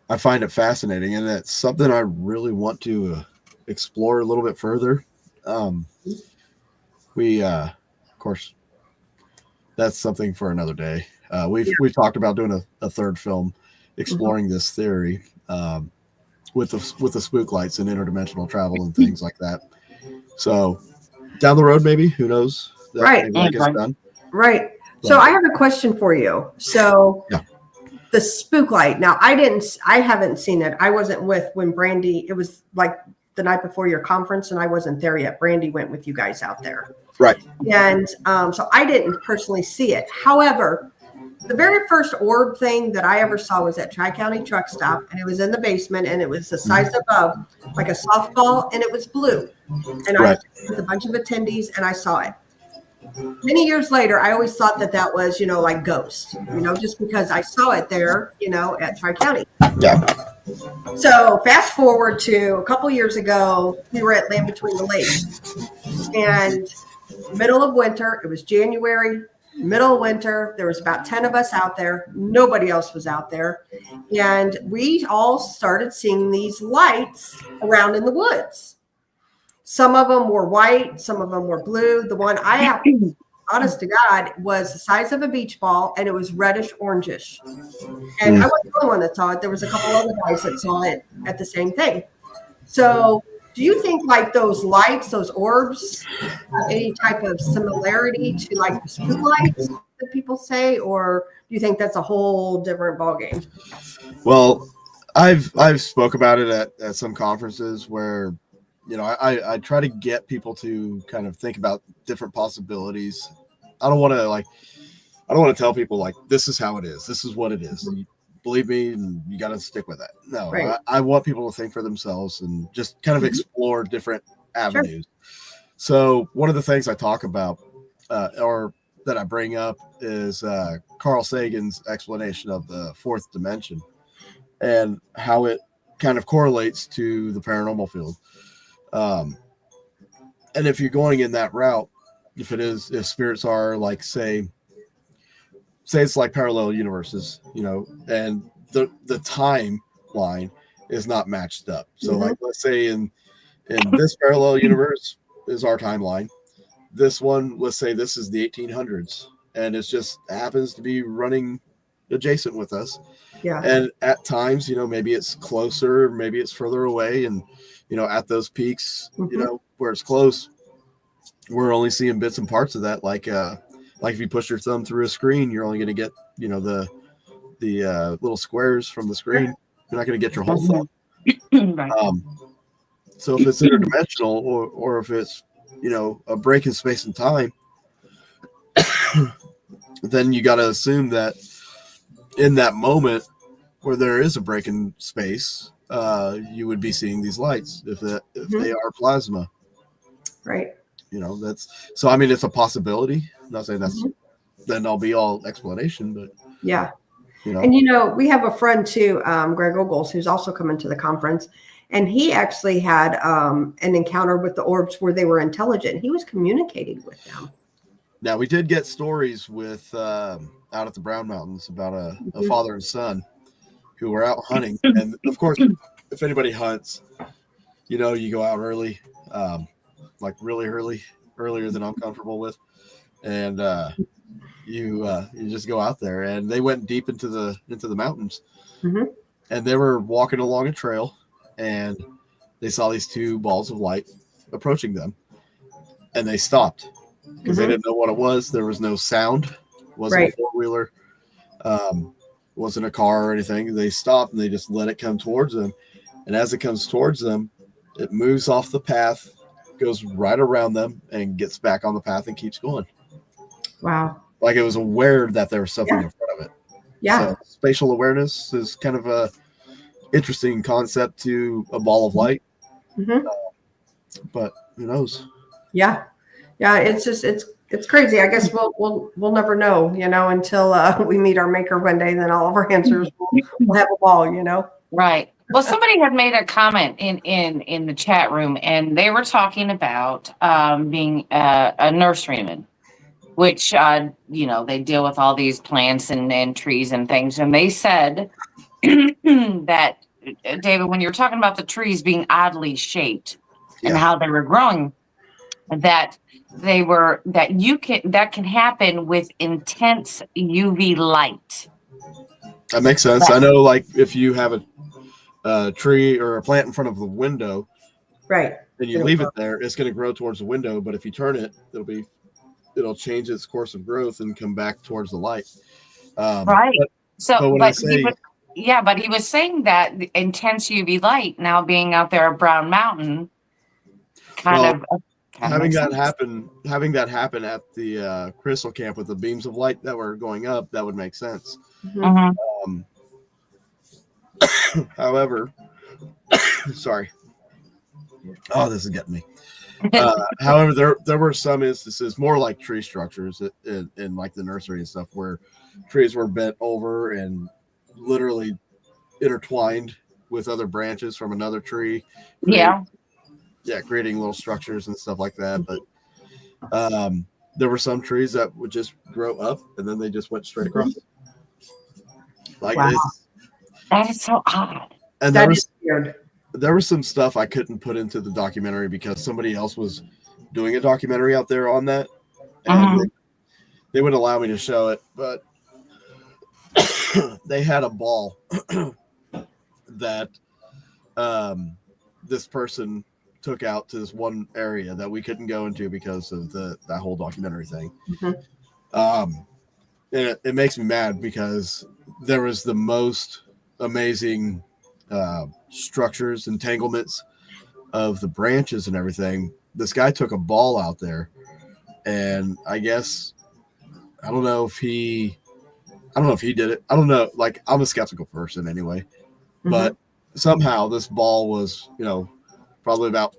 I find it fascinating, and it's something I really want to explore a little bit further. Of course, that's something for another day. We've talked about doing a third film exploring this theory with the spook lights and interdimensional travel and things like that. So down the road, maybe, who knows? Maybe that gets done. Right. So I have a question for you. So the spook light. Now I haven't seen it. I wasn't with when Brandy. It was like the night before your conference, and I wasn't there yet. Brandy went with you guys out there. Right. And so I didn't personally see it. However, the very first orb thing that I ever saw was at Tri-County Truck Stop, and it was in the basement, and it was the size of like a softball, and it was blue. And I was with a bunch of attendees, and I saw it. Many years later, I always thought that was, like ghost, just because I saw it there, at Tri-County. Yeah. So fast forward to a couple years ago, we were at Land Between the Lakes, and middle of winter, it was January, middle of winter, there was about 10 of us out there. Nobody else was out there. And we all started seeing these lights around in the woods. Some of them were white, some of them were blue. The one I have, honest to God, was the size of a beach ball, and it was reddish orangish. And I wasn't the only one that saw it. There was a couple other guys that saw it at the same thing. So Do you think like those lights, those orbs, have any type of similarity to like the spook lights that people say, or do you think that's a whole different ballgame? Well, I've spoke about it at some conferences where, I try to get people to kind of think about different possibilities. I don't want to tell people like, this is how it is. This is what it is. And believe me, and you got to stick with that. No, right. I want people to think for themselves and just kind of explore different avenues. Sure. So one of the things I talk about, or that I bring up, is Carl Sagan's explanation of the fourth dimension and how it kind of correlates to the paranormal field. And if you're going in that route, if spirits are like, say it's like parallel universes, and the timeline is not matched up. So like, let's say in this parallel universe is our timeline. This one, let's say this is the 1800s, and it just happens to be running adjacent with us. Yeah. And at times, maybe it's closer, maybe it's further away. And, at those peaks, where it's close, we're only seeing bits and parts of that. Like if you push your thumb through a screen, you're only going to get, the little squares from the screen. You're not going to get your whole thumb. Right. So if it's interdimensional or if it's, a break in space and time, then you got to assume that in that moment where there is a break in space, you would be seeing these lights if they are plasma. Right. That's so. I mean, it's a possibility. I'm not saying that's then I'll be all explanation, but yeah. And we have a friend too, Greg Ogles, who's also coming to the conference, and he actually had an encounter with the orbs where they were intelligent. He was communicating with them. Now we did get stories with out at the Brown Mountains about a father and son who were out hunting, and of course, if anybody hunts, you go out early, like really earlier than I'm comfortable with, and you just go out there. And they went deep into the mountains, and they were walking along a trail, and they saw these two balls of light approaching them, and they stopped because they didn't know what it was. There was no sound. It wasn't a four-wheeler, wasn't a car or anything. They stopped and they just let it come towards them, and as it comes towards them, it moves off the path, goes right around them, and gets back on the path and keeps going. Wow. Like it was aware that there was something in front of it. Yeah. So spatial awareness is kind of a interesting concept to a ball of light. But who knows? Yeah. Yeah. It's just, it's crazy. I guess we'll never know, until we meet our maker one day, then all of our answers will have a ball, Right. Well, somebody had made a comment in the chat room, and they were talking about being a nurseryman, which, they deal with all these plants and trees and things. And they said that, David, when you're talking about the trees being oddly shaped and how they were growing, that that can happen with intense UV light. That makes sense. I know, like if you have a tree or a plant in front of the window, right, and you leave it there, it's going to grow towards the window. But if you turn it, it'll change its course of growth and come back towards the light. Right. But he was saying that the intense UV light now being out there at Brown Mountain, having that happen at the Crystal Camp with the beams of light that were going up, that would make sense. However, sorry. Oh, this is getting me. However, there were some instances, more like tree structures in like the nursery and stuff, where trees were bent over and literally intertwined with other branches from another tree. Creating little structures and stuff like that. But there were some trees that would just grow up and then they just went straight across. Like that is so odd. And there was some stuff I couldn't put into the documentary because somebody else was doing a documentary out there on that, and they wouldn't allow me to show it. But they had a ball that this person took out to this one area that we couldn't go into because of that whole documentary thing. And it makes me mad because there was the most amazing structures, entanglements of the branches and everything. This guy took a ball out there, and I guess I don't know if he did it. I don't know. Like, I'm a skeptical person anyway, but somehow this ball was, probably about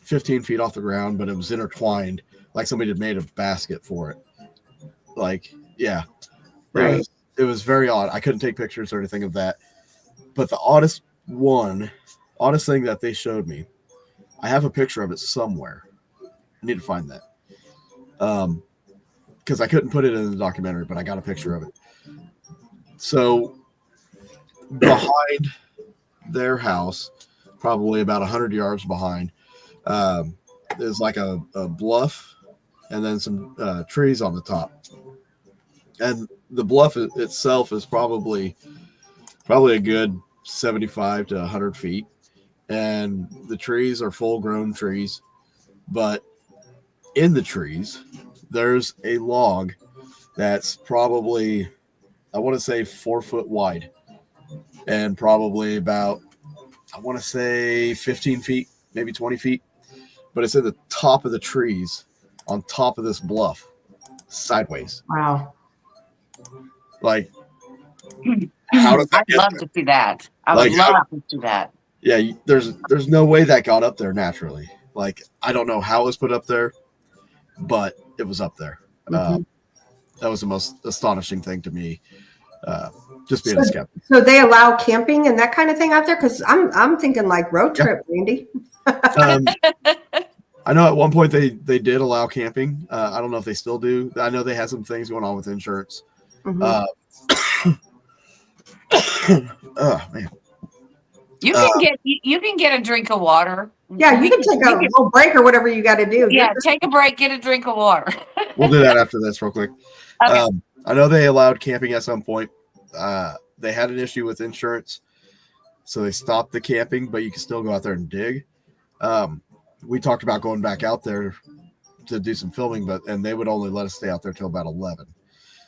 15 feet off the ground, but it was intertwined like somebody had made a basket for it. Like, yeah, Right. It was very odd. I couldn't take pictures or anything of that. But the oddest thing that they showed me, I have a picture of it somewhere. I need to find that. Because I couldn't put it in the documentary, but I got a picture of it. So behind their house, probably about 100 yards behind, is like a bluff and then some trees on the top. And the bluff itself is probably a good 75 to 100 feet. And the trees are full-grown trees. But in the trees, there's a log that's probably, I want to say, 4 foot wide. And probably about, I want to say 15 feet, maybe 20 feet. But it's at the top of the trees on top of this bluff, sideways. Wow. Like, how did that I'd love to see that. I would love to see that. Yeah, there's no way that got up there naturally. Like, I don't know how it was put up there, but it was up there. That was the most astonishing thing to me. Just being a skeptic. So they allow camping and that kind of thing out there? Because I'm thinking like road trip, Randy. I know at one point they did allow camping. I don't know if they still do. I know they had some things going on with insurance. Oh man. You can get a drink of water. Yeah, you can take a little break or whatever you got to do. Yeah, take a break, get a drink of water. We'll do that after this real quick. Okay. I know they allowed camping at some point. They had an issue with insurance, so they stopped the camping, but you can still go out there and dig. We talked about going back out there to do some filming, and they would only let us stay out there till about 11.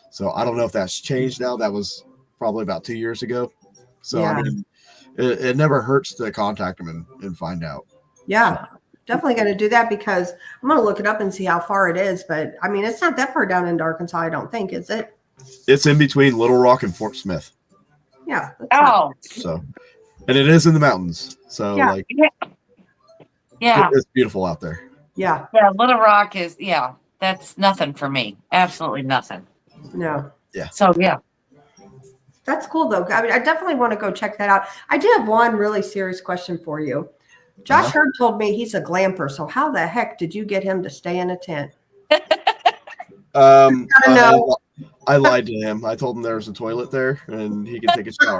So I don't know if that's changed now. That was probably about 2 years ago. So yeah. I mean, it never hurts to contact them and find out. Yeah, definitely going to do that because I'm going to look it up and see how far it is. But I mean, it's not that far down into Arkansas, I don't think, is it? It's in between Little Rock and Fort Smith. Yeah. So, and it is in the mountains. So yeah, it's beautiful out there. Yeah. Yeah. Little Rock is, that's nothing for me. Absolutely nothing. No. Yeah. So, yeah. That's cool, though. I mean, I definitely want to go check that out. I do have one really serious question for you. Josh Hurd told me he's a glamper. So how the heck did you get him to stay in a tent? I lied to him. I told him there was a toilet there and he could take a shower.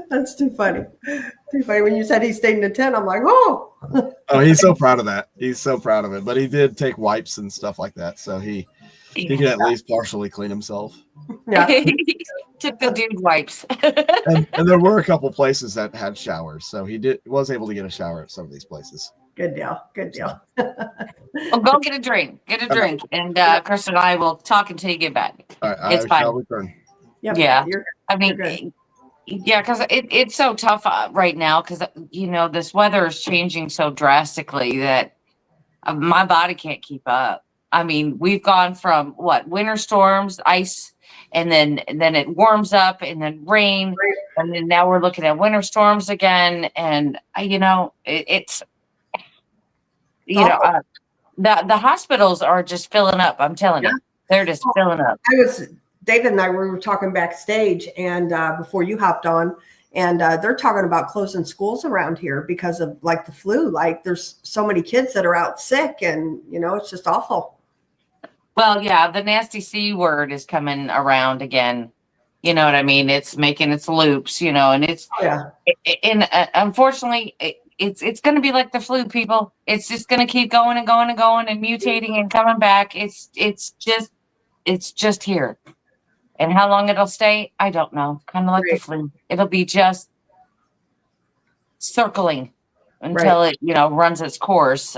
That's too funny. Too funny. When you said he stayed in a tent, I'm like, oh. Oh, he's so proud of that. He's so proud of it. But he did take wipes and stuff like that. So he can at least partially clean himself. Yeah. Took the dude wipes. and there were a couple places that had showers. So he was able to get a shower at some of these places. Good deal. Good deal. Well, go get a drink. Get a drink. And Chris and I will talk until you get back. All right. It's fine. Shall return. Yep. Yeah. I mean, because it's so tough right now because, this weather is changing so drastically that my body can't keep up. I mean, we've gone from winter storms, ice, and then it warms up and then rain. And then now we're looking at winter storms again. And, it's, the hospitals are just filling up. I'm telling you, they're just filling up. David and I were talking backstage and before you hopped on, and they're talking about closing schools around here because of like the flu. Like there's so many kids that are out sick and, it's just awful. Well, yeah, the nasty C word is coming around again. You know what I mean? It's making its loops, and it's, unfortunately, it's going to be like the flu, people. It's just going to keep going and going and going and mutating and coming back. It's just here. And how long it'll stay, I don't know. Kind of like the flu. It'll be just circling until it, runs its course.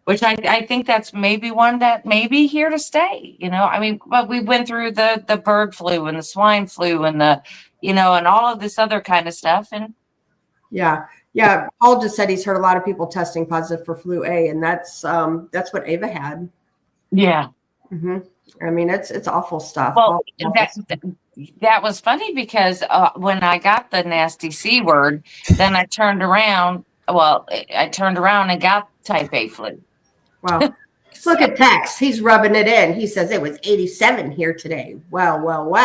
Which I think that's maybe one that may be here to stay, I mean, but we went through the bird flu and the swine flu and and all of this other kind of stuff. And yeah. Paul just said he's heard a lot of people testing positive for flu A, and that's what Ava had. Yeah. Mm-hmm. I mean, it's awful stuff. Well, that was funny because when I got the nasty C word, then I turned around. Well, I turned around and got type A flu. Wow. Look at Tex. He's rubbing it in. He says it was 87 here today. Well.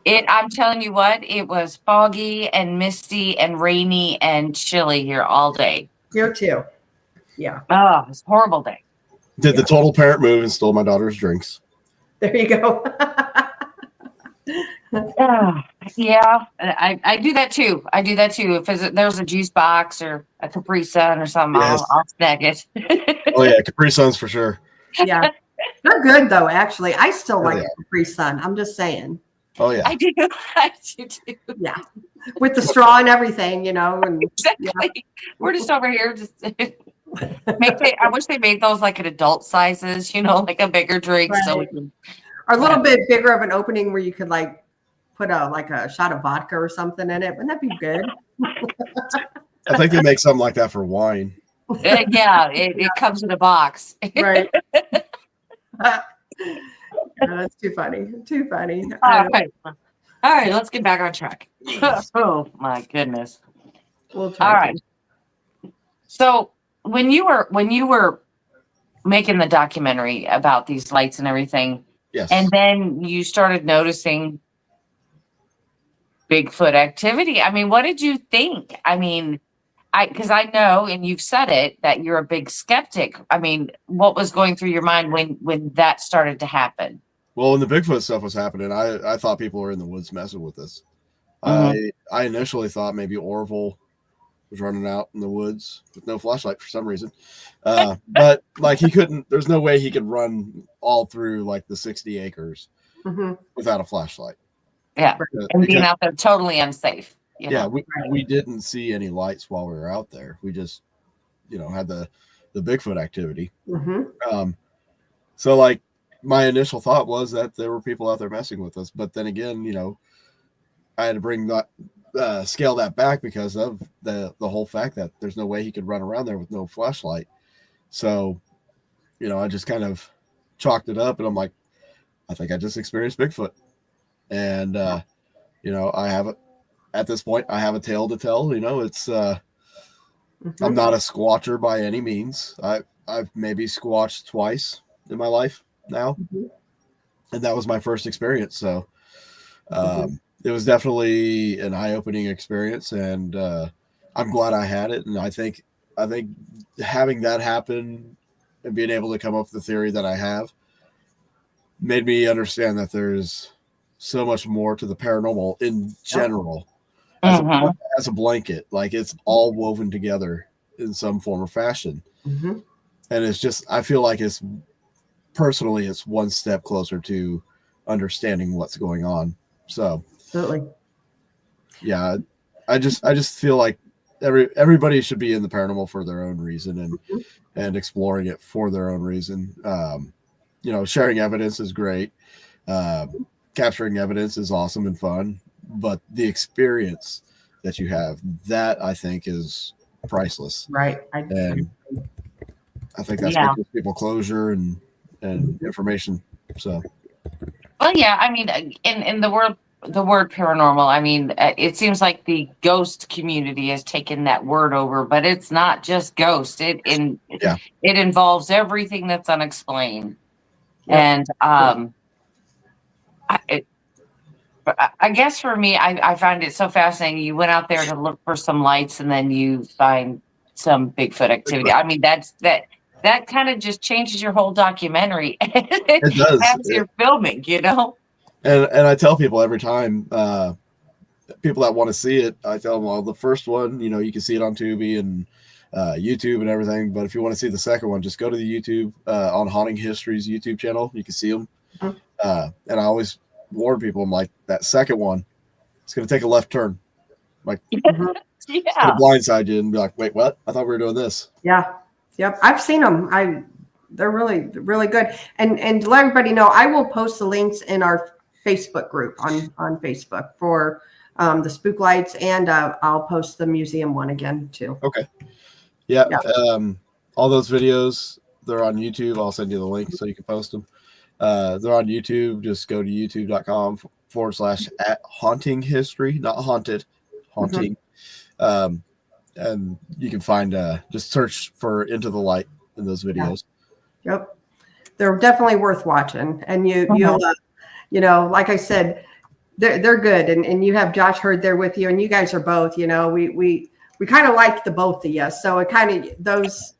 I'm telling you what, it was foggy and misty and rainy and chilly here all day. Here too. Yeah. Oh, it was a horrible day. Did the total parent move and stole my daughter's drinks. There you go. Yeah, I do that too. If there's a juice box or a Capri Sun or something, yes. I'll snag it. Oh yeah, Capri Suns for sure. Yeah, they're good though. Actually, I still like a Capri Sun. I'm just saying. Oh yeah, I do too. Yeah, with the straw and everything, And, exactly. Yeah. We're just over here. I wish they made those like at adult sizes. Like a bigger drink, right. So we can. Or a little bit bigger of an opening where you could like put a shot of vodka or something in it. Wouldn't that be good? I think they make something like that for wine. Yeah, it comes in a box. Right. That's too funny. Too funny. All right, let's get back on track. Oh my goodness. We'll try. All right. So when you were making the documentary about these lights and everything, yes, and then you started noticing Bigfoot activity. I mean, what did you think? I mean, because I know, and you've said it, that you're a big skeptic. I mean, what was going through your mind when that started to happen? Well, when the Bigfoot stuff was happening, I thought people were in the woods messing with us. Mm-hmm. I initially thought maybe Orville was running out in the woods with no flashlight for some reason. But like there's no way he could run all through like the 60 acres without a flashlight. Yeah. And being out there totally unsafe. Yeah. We didn't see any lights while we were out there. We just, had the Bigfoot activity. Mm-hmm. So like my initial thought was that there were people out there messing with us. But then again, I had to bring that, scale that back because of the whole fact that there's no way he could run around there with no flashlight. So, I just kind of chalked it up and I'm like, I think I just experienced Bigfoot. And, I have at this point, I have a tale to tell, it's, I'm not a squatcher by any means. I've maybe squatched twice in my life now. And that was my first experience. So, it was definitely an eye-opening experience, and I'm glad I had it. And I think having that happen and being able to come up with the theory that I have made me understand that there's so much more to the paranormal in general as a blanket. Like it's all woven together in some form or fashion. And it's just, I feel like it's one step closer to understanding what's going on. So absolutely. Yeah. I just feel like everybody should be in the paranormal for their own reason and exploring it for their own reason. Sharing evidence is great. Capturing evidence is awesome and fun, but the experience that you have, that I think is priceless. Right. I think that's what gives people closure and information. So, well, yeah, I mean, in the word paranormal, I mean, it seems like the ghost community has taken that word over, but it's not just ghost. It involves everything that's unexplained. Yeah. And I guess for me, I find it so fascinating. You went out there to look for some lights, and then you find some Bigfoot activity. I mean, that kind of just changes your whole documentary. It does. As you're filming, And I tell people every time, people that want to see it, I tell them, well, the first one, you can see it on Tubi and YouTube and everything. But if you want to see the second one, just go to the YouTube on Haunting History's YouTube channel. You can see them. And I always warn people, I'm like, that second one, it's going to take a left turn. Like, to blindside you and be like, wait, what? I thought we were doing this. Yeah. Yep. I've seen them. They're really, really good. And to let everybody know, I will post the links in our Facebook group on Facebook for the spook lights, and I'll post the museum one again too. Okay. Yeah. All those videos, they're on YouTube. I'll send you the link so you can post them. They're on YouTube. Just go to youtube.com/haunting history, not haunted, haunting. And you can find, just search for Into the Light in those videos. Yep. They're definitely worth watching. And you'll, like I said, they're good. And you have Josh Hurd there with you, and you guys are both, we kind of like the both of you. So it kind of, those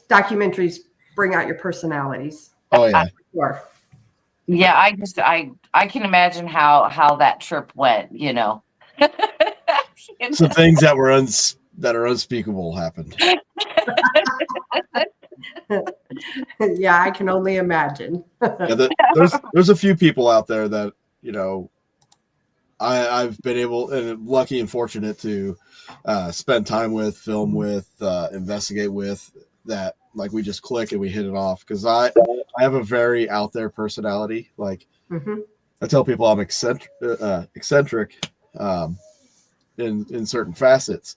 documentaries bring out your personalities. Oh yeah. Sure. Yeah. I can imagine how that trip went, Some things that were that are unspeakable happened. Yeah, I can only imagine. There's a few people out there that, I've been able and lucky and fortunate to spend time with, film with, investigate with, that like we just click and we hit it off, because I have a very out there personality. Like I tell people I'm eccentric in certain facets,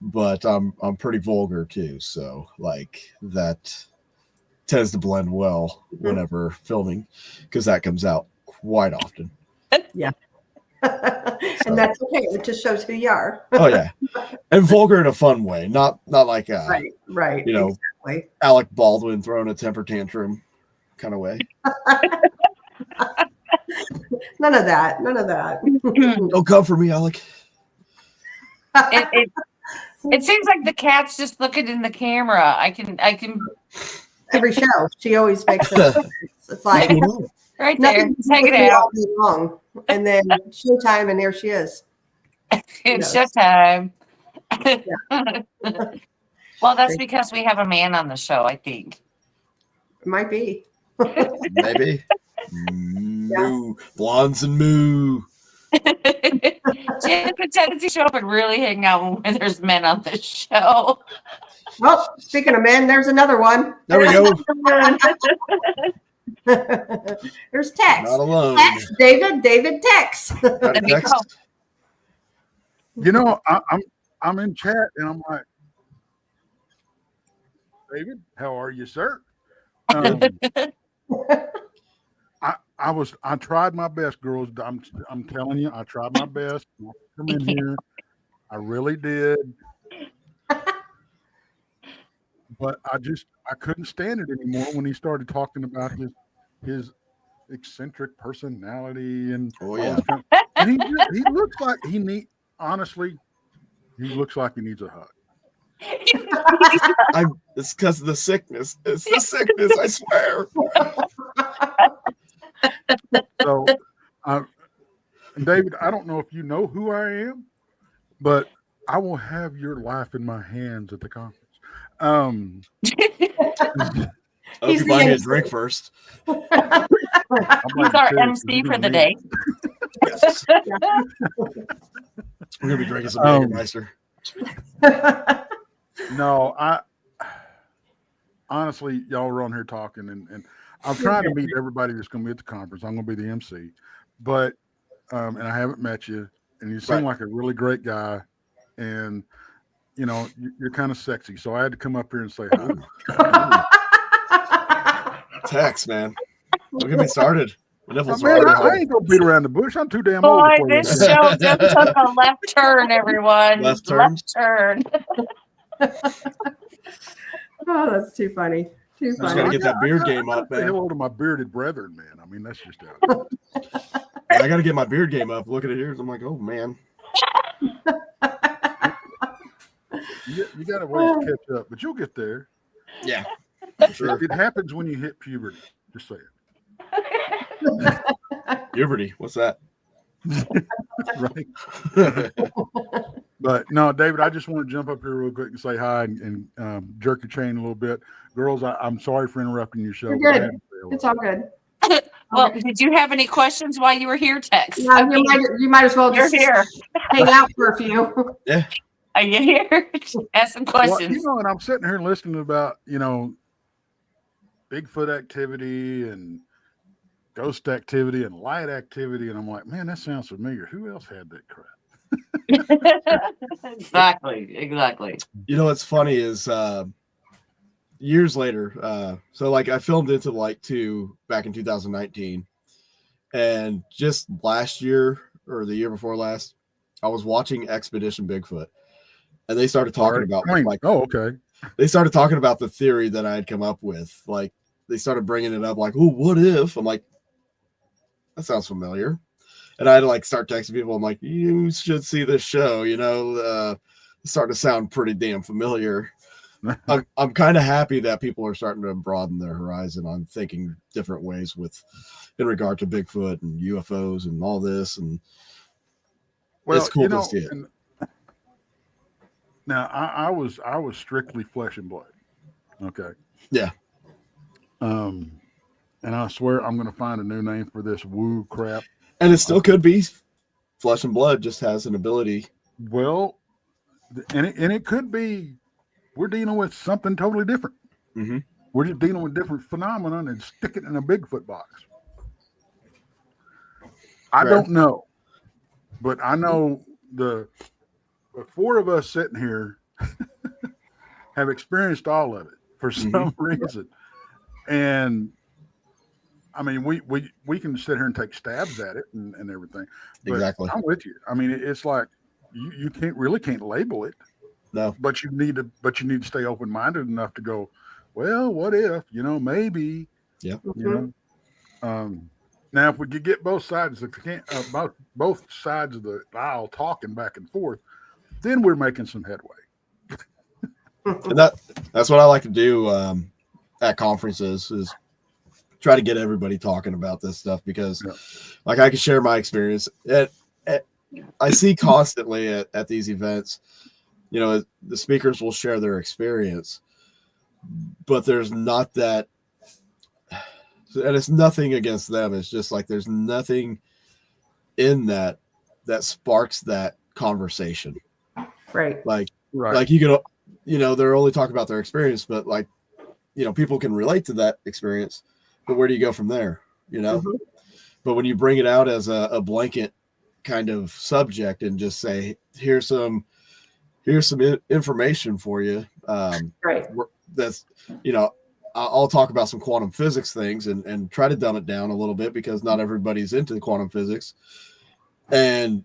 but I'm pretty vulgar too. So like that tends to blend well whenever filming, because that comes out quite often. Yeah. And that's okay. It just shows who you are. Oh yeah. And vulgar in a fun way, not like right. Exactly. Alec Baldwin throwing a temper tantrum kind of way. None of that. Don't come for me, Alec. It seems like the cat's just looking in the camera. I can Every show she always makes it. It's like right there. Take it out. Long. And then showtime, and there she is. It's showtime. Well, that's because we have a man on the show, I think. It might be. Maybe. Moo. Blondes and moo. Jen could tendency show up and really hang out when there's men on the show. Well, speaking of men, there's another one. There we go. There's Tex. Not alone. Tex, David Tex. I'm in chat and I'm like, David, how are you, sir? I tried my best, girls. I'm telling you, I tried my best to come in here. I really did. But I couldn't stand it anymore when he started talking about his eccentric personality and and he looks like he needs a hug. It's because of the sickness. It's the sickness, I swear. So, David, I don't know if you know who I am, but I will have your life in my hands at the conference. I hope you buy me a drink first. He's our MC for the day. Yes. We're gonna be drinking some Jägermeister. No, I honestly, y'all were on here talking, and I'm trying to meet everybody that's going to be at the conference. I'm going to be the MC, but and I haven't met you, and you seem like a really great guy, and you're kind of sexy, so I had to come up here and say hi. Tex, man, don't get me started. I ain't gonna beat around the bush. I'm too damn old. Boy, this show just took a left turn, everyone. Left turn. Oh, that's too funny. I just gotta get that beard game up, man. The hell old of my bearded brethren, man. I mean, that's just out. I gotta get my beard game up. Look at it here. I'm like, oh man. You got a ways to catch up, but you'll get there. Yeah, sure. It happens when you hit puberty. Just say it. Puberty? What's that? Right. But no, David, I just want to jump up here real quick and say hi and jerk your chain a little bit. Girls, I'm sorry for interrupting your show. You're good. It's all good. Well, did you have any questions while you were here, Tex? Yeah, you might as well just here. hang out for a few. Yeah. Are you here? Ask some questions. Well, and I'm sitting here listening about, Bigfoot activity and ghost activity and light activity. And I'm like, man, that sounds familiar. Who else had that crap? Exactly. What's funny is years later, so like I filmed Into the Light 2 back in 2019. And just last year or the year before last, I was watching Expedition Bigfoot. And they started talking about okay. They started talking about the theory that I had come up with. Like they started bringing it up, like, "Oh, what if?" I'm like, "That sounds familiar." And I had to like start texting people. I'm like, "You should see this show." It's starting to sound pretty damn familiar. I'm kind of happy that people are starting to broaden their horizon on thinking different ways in regard to Bigfoot and UFOs and all this. And it's cool to see it. Now, I was strictly flesh and blood. Okay. Yeah. And I swear I'm going to find a new name for this woo crap. And it still could be flesh and blood, just has an ability. Well, and it could be we're dealing with something totally different. Mm-hmm. We're just dealing with different phenomenon and stick it in a Bigfoot box. I don't know, but I know the four of us sitting here have experienced all of it for some reason. And I mean, we can sit here and take stabs at it and everything. But exactly. I'm with you. I mean, it's like you can't label it. No. But you need to stay open-minded enough to go, well, what if, maybe. Yeah. Now, if we could get both sides, both sides of the aisle talking back and forth, then we're making some headway. And that's what I like to do at conferences is try to get everybody talking about this stuff because, like, I can share my experience. I see constantly at these events, the speakers will share their experience, but there's not that. And it's nothing against them. It's just like there's nothing in that sparks that conversation. Right. Like you can, they're only talking about their experience, but like, people can relate to that experience. But where do you go from there? But when you bring it out as a blanket kind of subject and just say, here's some information for you. Right. That's, I'll talk about some quantum physics things and try to dumb it down a little bit because not everybody's into quantum physics, and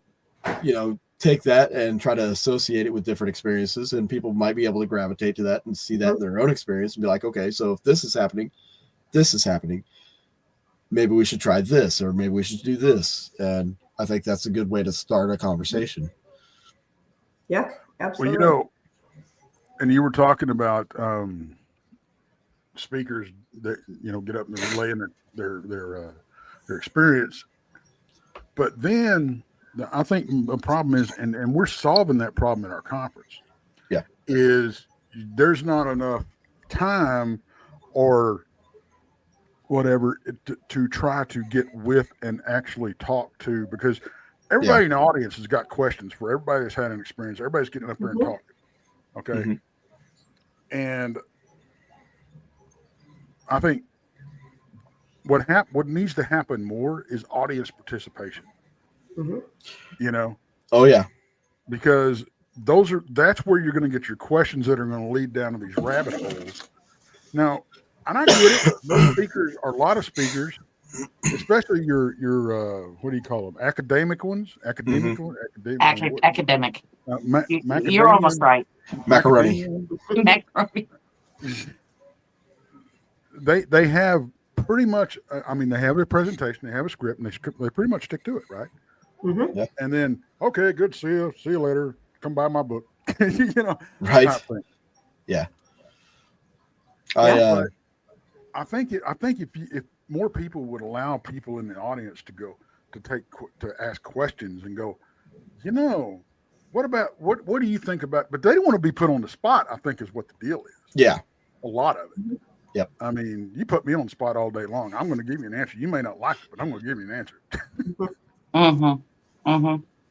take that and try to associate it with different experiences, and people might be able to gravitate to that and see that in their own experience and be like, okay, so if this is happening, maybe we should try this, or maybe we should do this. And I think that's a good way to start a conversation. Yeah, absolutely. Well, and you were talking about speakers that get up and relay their experience, but then I think the problem is, and we're solving that problem in our conference. Yeah, is there's not enough time or whatever to try to get with and actually talk to, because everybody in the audience has got questions for everybody that's had an experience. Everybody's getting up there and talking. Okay, and I think what needs to happen more is audience participation. Oh yeah, because that's where you're going to get your questions that are going to lead down to these rabbit holes. Now, and I get it. A lot of speakers, especially your what do you call them? Academic ones. Academic. You're almost right. Macaroni. They have pretty much. I mean, they have a presentation, they have a script, and they pretty much stick to it, right? Yeah. And then, okay, good to see you. See you later. Come buy my book. Right. Yeah. I think if more people would allow people in the audience to ask questions and go, what do you think about? But they don't want to be put on the spot, I think, is what the deal is. Yeah. A lot of it. Yep. I mean, you put me on the spot all day long, I'm going to give you an answer. You may not like it, but I'm going to give you an answer. But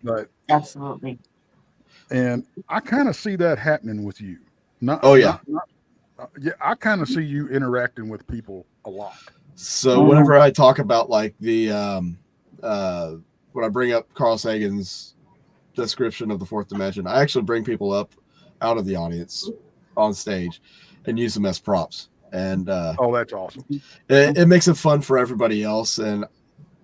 But absolutely. And I kind of see that happening with you. Yeah, I kind of see you interacting with people a lot. So whenever I talk about like the when I bring up Carl Sagan's description of the fourth dimension, I actually bring people up out of the audience on stage and use them as props. And that's awesome. It makes it fun for everybody else. And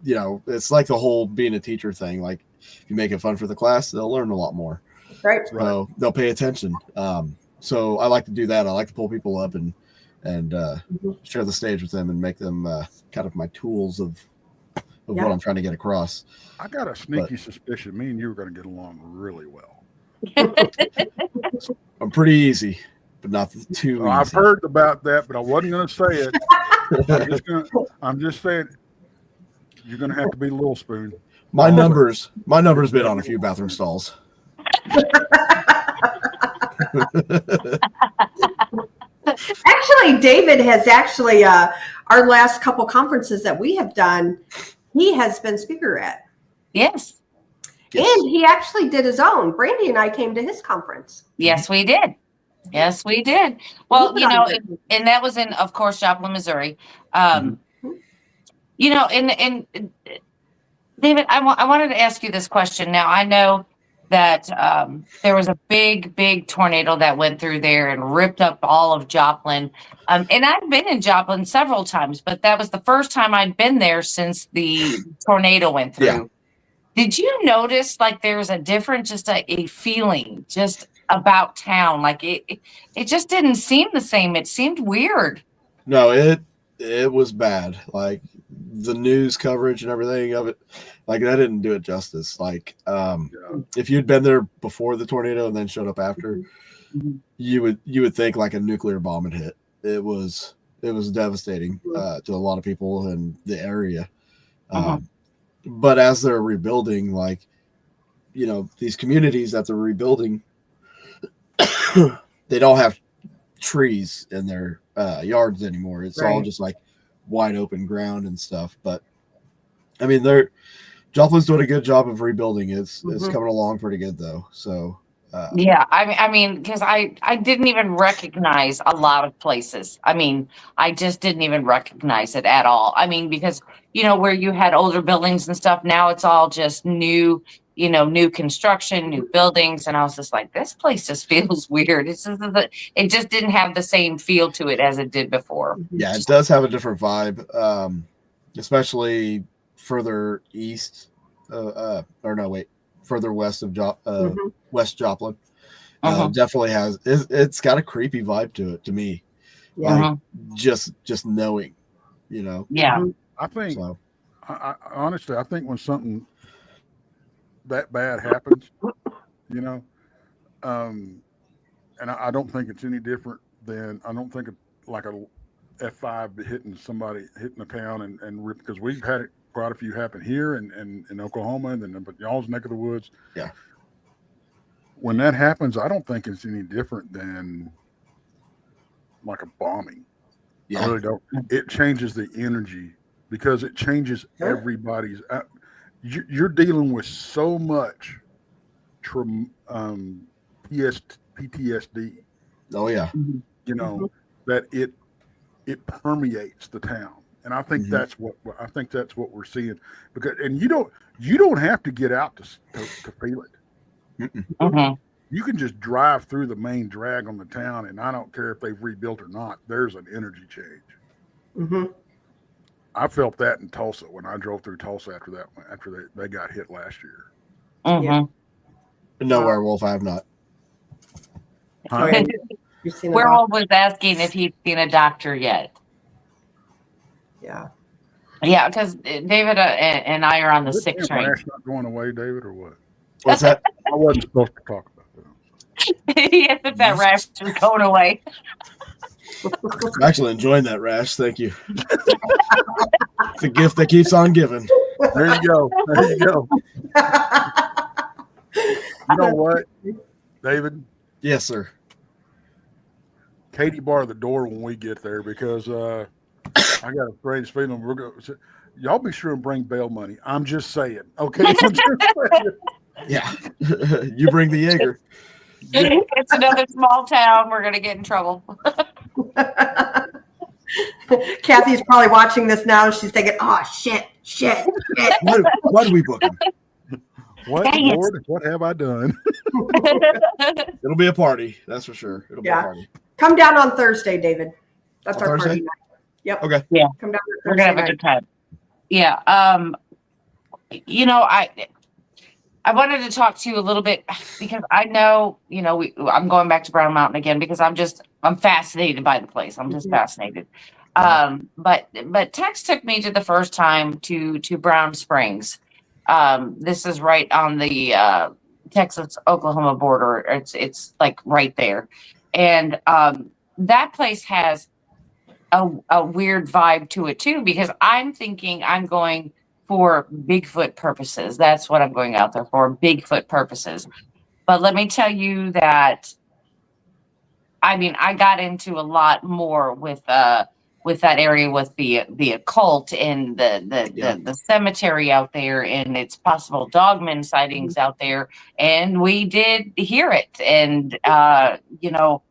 you know, it's like the whole being a teacher thing. Like if you make it fun for the class, they'll learn a lot more. Right. So they'll pay attention. So I like to do that. I like to pull people up and share the stage with them and make them kind of my tools of what I'm trying to get across. I got a sneaky suspicion me and you were going to get along really well. I'm pretty easy, but not too easy. I've heard about that, but I wasn't going to say it. I'm just saying you're going to have to be Little Spoon. My number's been on a few bathroom stalls. Actually, David has our last couple conferences that we have done, he has been speaker at. Yes. And he actually did his own. Brandy and I came to his conference. Yes, we did. Yes, we did. Well, you know, and that was in, of course, Joplin, Missouri. You know, and David, I wanted to ask you this question. Now, I know that there was a big tornado that went through there and ripped up all of Joplin. And I've been in Joplin several times, but that was the first time I'd been there since the tornado went through. Yeah. Did you notice like there's a different, just a feeling just about town? Like it just didn't seem the same. It seemed weird. No, it was bad. Like the news coverage and everything of it, like that didn't do it justice. Like if you'd been there before the tornado and then showed up after, you would think like a nuclear bomb had hit. It was devastating to a lot of people in the area. But as they're rebuilding, like, you know, these communities that they're rebuilding, they don't have trees in their yards anymore. It's all just like wide open ground and stuff. But I mean, Joplin's doing a good job of rebuilding. It's coming along pretty good though. So yeah, I mean, because I didn't even recognize a lot of places. I mean, I just didn't even recognize it at all. I mean, because you know where you had older buildings and stuff, now it's all just new, you know, new construction, new buildings, and I was just like, this place just feels weird. It just didn't have the same feel to it as it did before. Yeah, it does have a different vibe, especially further east. Further west of West Joplin. Definitely has. It's got a creepy vibe to it to me. Yeah. Like just knowing, you know. Yeah. I think. So. I honestly, I think when something that bad happens, you know, and I don't think it's any different than I don't think like a F5 hitting a town and because we've had it. Quite a few happen here in Oklahoma and then but y'all's neck of the woods. Yeah. When that happens, I don't think it's any different than like a bombing. Yeah. I really don't. It changes the energy because it changes everybody's. You're dealing with so much PTSD. Oh yeah. You know that it permeates the town. And I think that's what we're seeing because you don't have to get out to feel it. You can just drive through the main drag on the town, and I don't care if they've rebuilt or not. There's an energy change. I felt that in Tulsa when I drove through Tulsa after they got hit last year. No werewolf, I have not. Werewolf was asking if he'd seen a doctor yet. Yeah, because David and I are on the sick train. Rash not going away, David, or what? What's that? I wasn't supposed to talk about that. Yes, if that rash is going away. I'm actually enjoying that rash. Thank you. It's a gift that keeps on giving. There you go. You know what, David? Yes, sir. Katie, bar the door when we get there because I got a strange feeling y'all be sure and bring bail money. I'm just saying. Okay. Yeah. You bring the Jaeger. It's another small town. We're gonna get in trouble. Kathy's probably watching this now. She's thinking, "Oh shit. Why do we book him? What, Dang it. Lord? What have I done? It'll be a party, that's for sure. It'll be a party. Come down on Thursday, David. That's On our Thursday? party night. Yep. Okay. Yeah. Come down We're on gonna Thursday have a night. good time. Yeah. You know, I wanted to talk to you a little bit because I know, you know, I'm going back to Brown Mountain again because I'm fascinated by the place. I'm just fascinated. But Tex took me to the first time to Brown Springs. This is right on the Texas-Oklahoma border. It's like right there. And that place has a weird vibe to it too, because I'm thinking I'm going for Bigfoot purposes. That's what I'm going out there for, Bigfoot purposes. But let me tell you that, I mean, I got into a lot more with that area with the occult and the cemetery out there, and it's possible dogman sightings out there. And we did hear it. And, you know,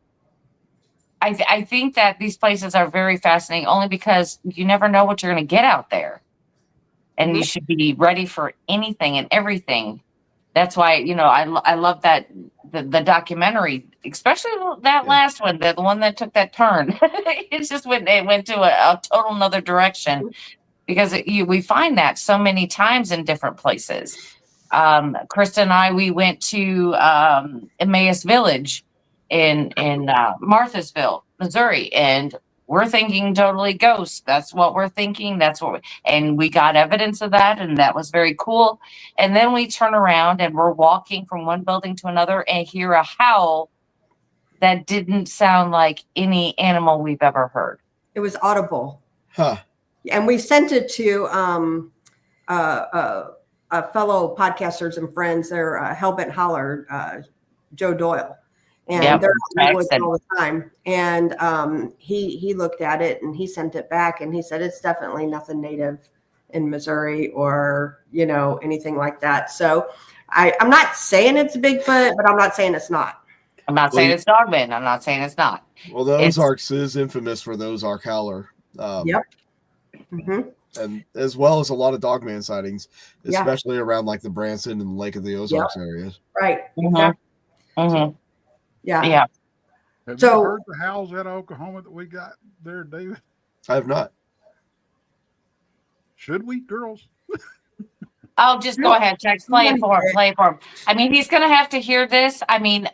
I think that these places are very fascinating only because you never know what you're going to get out there. And you should be ready for anything and everything. That's why, you know, I love that the documentary, especially that last one, the one that took that turn. It just went to a total another direction, because we find that so many times in different places. Krista and I, we went to Emmaus Village in Marthasville, Missouri, and we're thinking totally ghosts. That's what we're thinking. And we got evidence of that, and that was very cool. And then we turn around and we're walking from one building to another and hear a howl that didn't sound like any animal we've ever heard. It was audible. Huh. And we sent it to fellow podcasters and friends. They're Hellbent Holler, Joe Doyle. And they're all the time. And he looked at it and he sent it back and he said it's definitely nothing native in Missouri or, you know, anything like that. So I'm not saying it's a Bigfoot, but I'm not saying it's not. I'm not saying it's dogman. I'm not saying it's not. Well, the Ozarks is infamous for those Ozark Howler. Yep. Mm-hmm. And as well as a lot of dogman sightings, especially around like the Branson and Lake of the Ozarks areas. Right. Mm-hmm. Mm-hmm. Yeah. Yeah. Have you heard the howls out of Oklahoma that we got there, David? I have not. Should we, girls? Oh, just go ahead, Tex. Play it for him. I mean, he's going to have to hear this. I mean,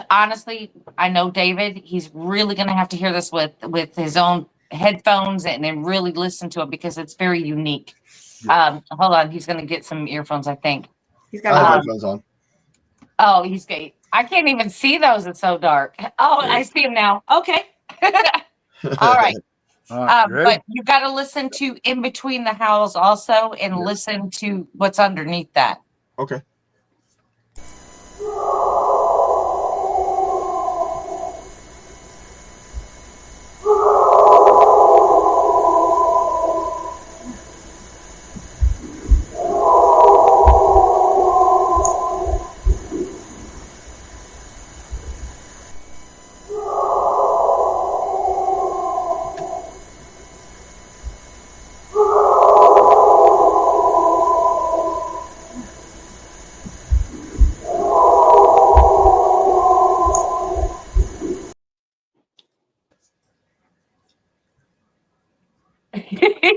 honestly, I know David. He's really going to have to hear this with his own headphones and then really listen to it because it's very unique. Yeah. Hold on. He's going to get some earphones, I think. He's got headphones on. Oh, he's great. I can't even see those. It's so dark. Oh, I see him now. Okay. All right. But you got to listen to in between the howls also and listen to what's underneath that. Okay.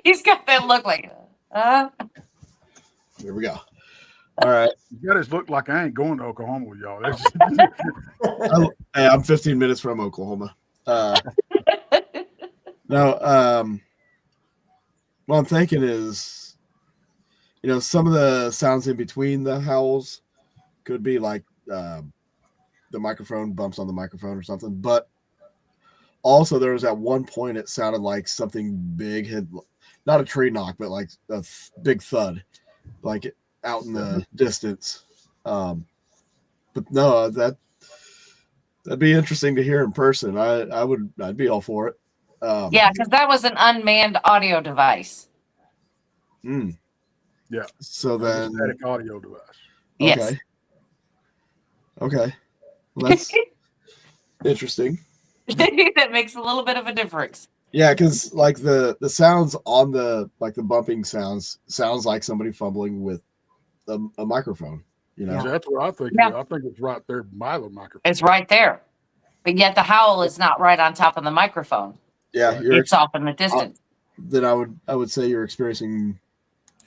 He's got that look like, Here we go. All right. You got to look like I ain't going to Oklahoma with y'all. Hey, I'm 15 minutes from Oklahoma. Now, what I'm thinking is, you know, some of the sounds in between the howls could be like the microphone bumps on the microphone or something. But also, there was at one point it sounded like something big had, not a tree knock, but like a big thud, like out in the distance. But no, that'd be interesting to hear in person. I'd be all for it. yeah, because that was an unmanned audio device. Yeah. So then, static audio device. Yes. Okay. Okay. Well, that's interesting. That makes a little bit of a difference. Yeah, because like the sounds on the bumping sounds like somebody fumbling with a microphone. You know, That's what I think. Yeah. I think it's right there by the microphone. It's right there. But yet the howl is not right on top of the microphone. yeah, It's off in the distance. then I would say you're experiencing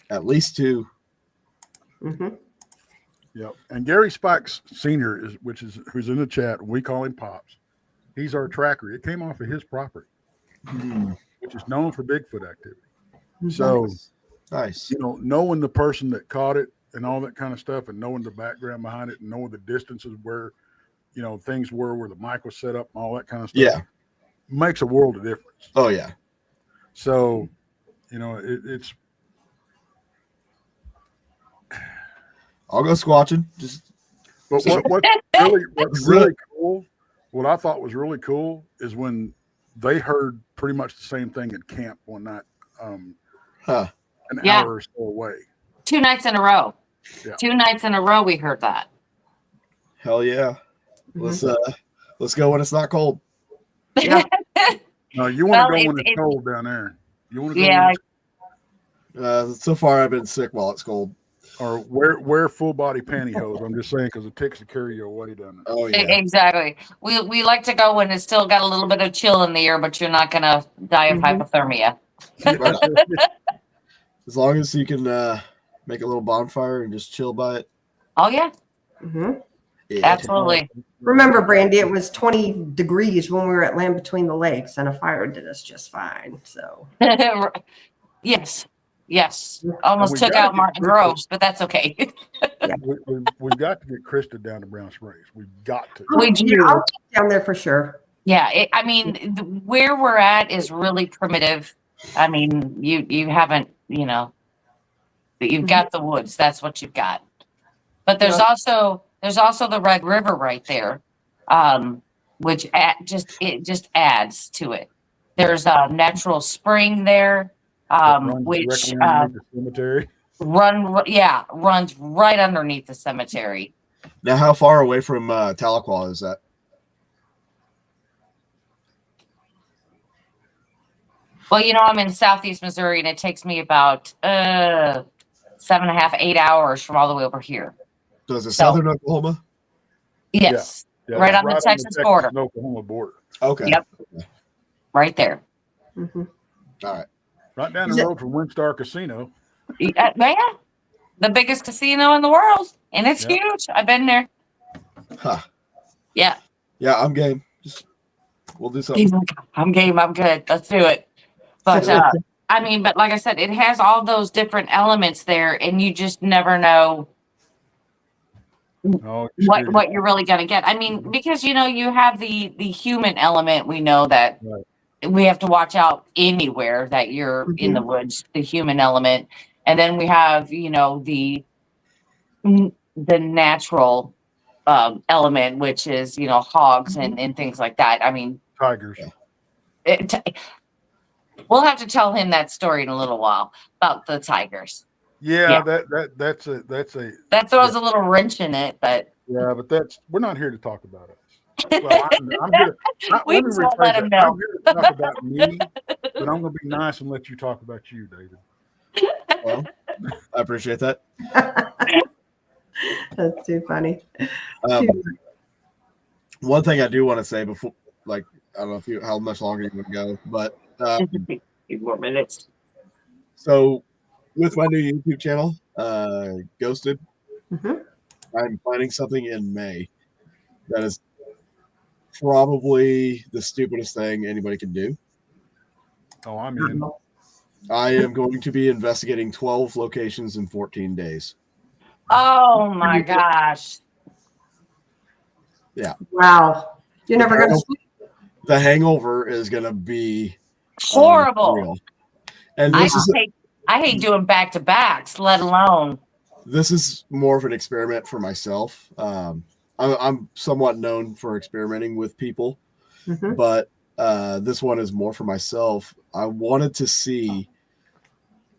at least two. Mm-hmm. Yep. And Gary Spikes Sr. who's in the chat. We call him Pops. He's our tracker. It came off of his property, which is known for Bigfoot activity. So, Nice. you know, knowing the person that caught it and all that kind of stuff, and knowing the background behind it, and knowing the distances where, you know, things were where the mic was set up and all that kind of stuff. Yeah. Makes a world of difference. Oh yeah. So, you know, it's. I'll go squatching. Just. But what's really cool, what I thought was really cool is when they heard pretty much the same thing at camp one night, an hour or so away. 2 nights in a row. Yeah. 2 nights in a row we heard that. Hell yeah. Let's go when it's not cold. Yeah. No, you want to go when it's cold down there. You want to go. Yeah. So far I've been sick while it's cold. Or wear full body pantyhose. I'm just saying because the ticks will carry you away down there. Oh yeah. Exactly. We like to go when it's still got a little bit of chill in the air, but you're not gonna die of hypothermia. As long as you can make a little bonfire and just chill by it. Oh yeah. Mm-hmm. Yeah. Absolutely. Remember, Brandy, it was 20 degrees when we were at Land Between the Lakes, and a fire did us just fine. So Yes. Almost took out Martin Groves, but that's okay. We've got to get Krista down to Brown Springs. We've got to. We do. I'll get down there for sure. Yeah, I mean, where we're at is really primitive. I mean, you haven't, you know, you've got the woods. That's what you've got. But there's also the Red River right there, which just adds to it. There's a natural spring there, which the cemetery. runs right underneath the cemetery. Now, how far away from Tahlequah is that? Well, you know, I'm in Southeast Missouri, and it takes me about 7.5, 8 hours from all the way over here. So is it southern Oklahoma? Yes, Yeah, right on the Texas border. Oklahoma border. Okay. Yep, right there. Mm-hmm. All right. Right down the road from Windstar Casino. Yeah, the biggest casino in the world, and it's huge. I've been there. Huh. Yeah. Yeah, I'm game. We'll do something. He's like, I'm game. I'm good. Let's do it. But I mean, but like I said, it has all those different elements there, and you just never know what you're really going to get. I mean, because you know, you have the human element. We know that we have to watch out anywhere that you're in the woods, the human element. And then we have, you know, the natural element, which is, you know, hogs and things like that. I mean, Tigers. We'll have to tell him that story in a little while about the tigers. Yeah. That throws a little wrench in it, but but we're not here to talk about us. Well, I'm here we just won't let him know. I'm here to talk about me, but I'm going to be nice and let you talk about you, David. Well, I appreciate that. That's too funny. One thing I do want to say before, like, I don't know how much longer you would go, but a few more minutes. So with my new YouTube channel, Ghosted, I'm planning something in May that is probably the stupidest thing anybody can do. Oh, I'm in. I am going to be investigating 12 locations in 14 days. Oh my gosh. Yeah. Wow. You're never going to sleep. The hangover is going to be horrible. Real. And I hate doing back-to-backs, let alone. This is more of an experiment for myself. I'm somewhat known for experimenting with people, but this one is more for myself. I wanted to see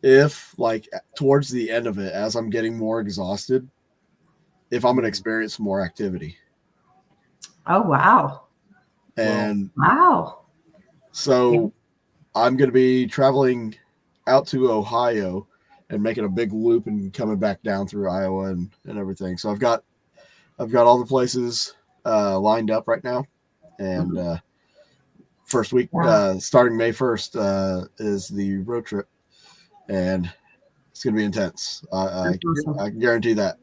if, like, towards the end of it, as I'm getting more exhausted, if I'm going to experience more activity. Oh, wow. And wow. So I'm going to be traveling out to Ohio and making a big loop and coming back down through Iowa and everything. So I've got all the places lined up right now. And first week, starting May 1st, is the road trip. And it's going to be intense. I can guarantee that.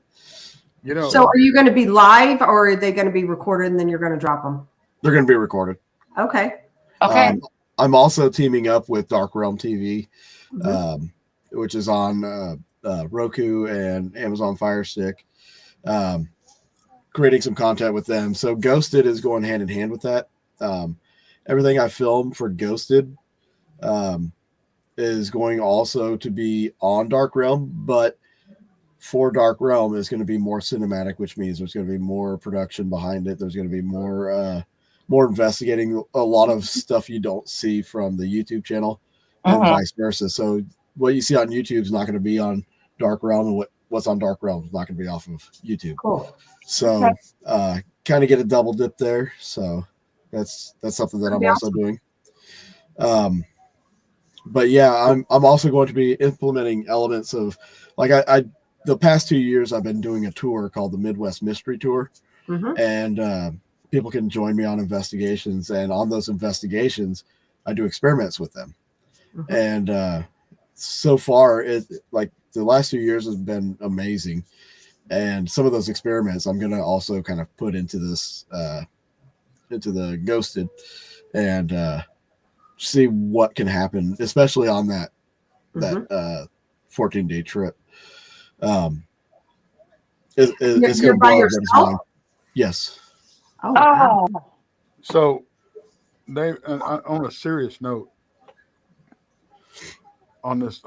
So are you going to be live, or are they going to be recorded and then you're going to drop them? They're going to be recorded. Okay. I'm also teaming up with Dark Realm TV, which is on Roku and Amazon Fire Stick, creating some content with them. So Ghosted is going hand in hand with that. Everything I filmed for Ghosted is going also to be on Dark Realm, but for Dark Realm is going to be more cinematic, which means there's going to be more production behind it. There's going to be more investigating, a lot of stuff you don't see from the YouTube channel, and vice versa. So what you see on YouTube is not going to be on Dark Realm, and what's on Dark Realm is not going to be off of YouTube. Cool. So kind of get a double dip there. So that's something that I'm also doing. But yeah, I'm also going to be implementing elements of, like, I the past 2 years I've been doing a tour called the Midwest Mystery Tour, and people can join me on investigations, and on those investigations I do experiments with them. And so far, like the last 2 years has been amazing, and some of those experiments I'm going to also kind of put into this into the Ghosted, and see what can happen, especially on that 14-day trip. It's You're going to by blow yourself? everybody's mind. Yes. Oh, wow. So, Dave, on a serious note, on this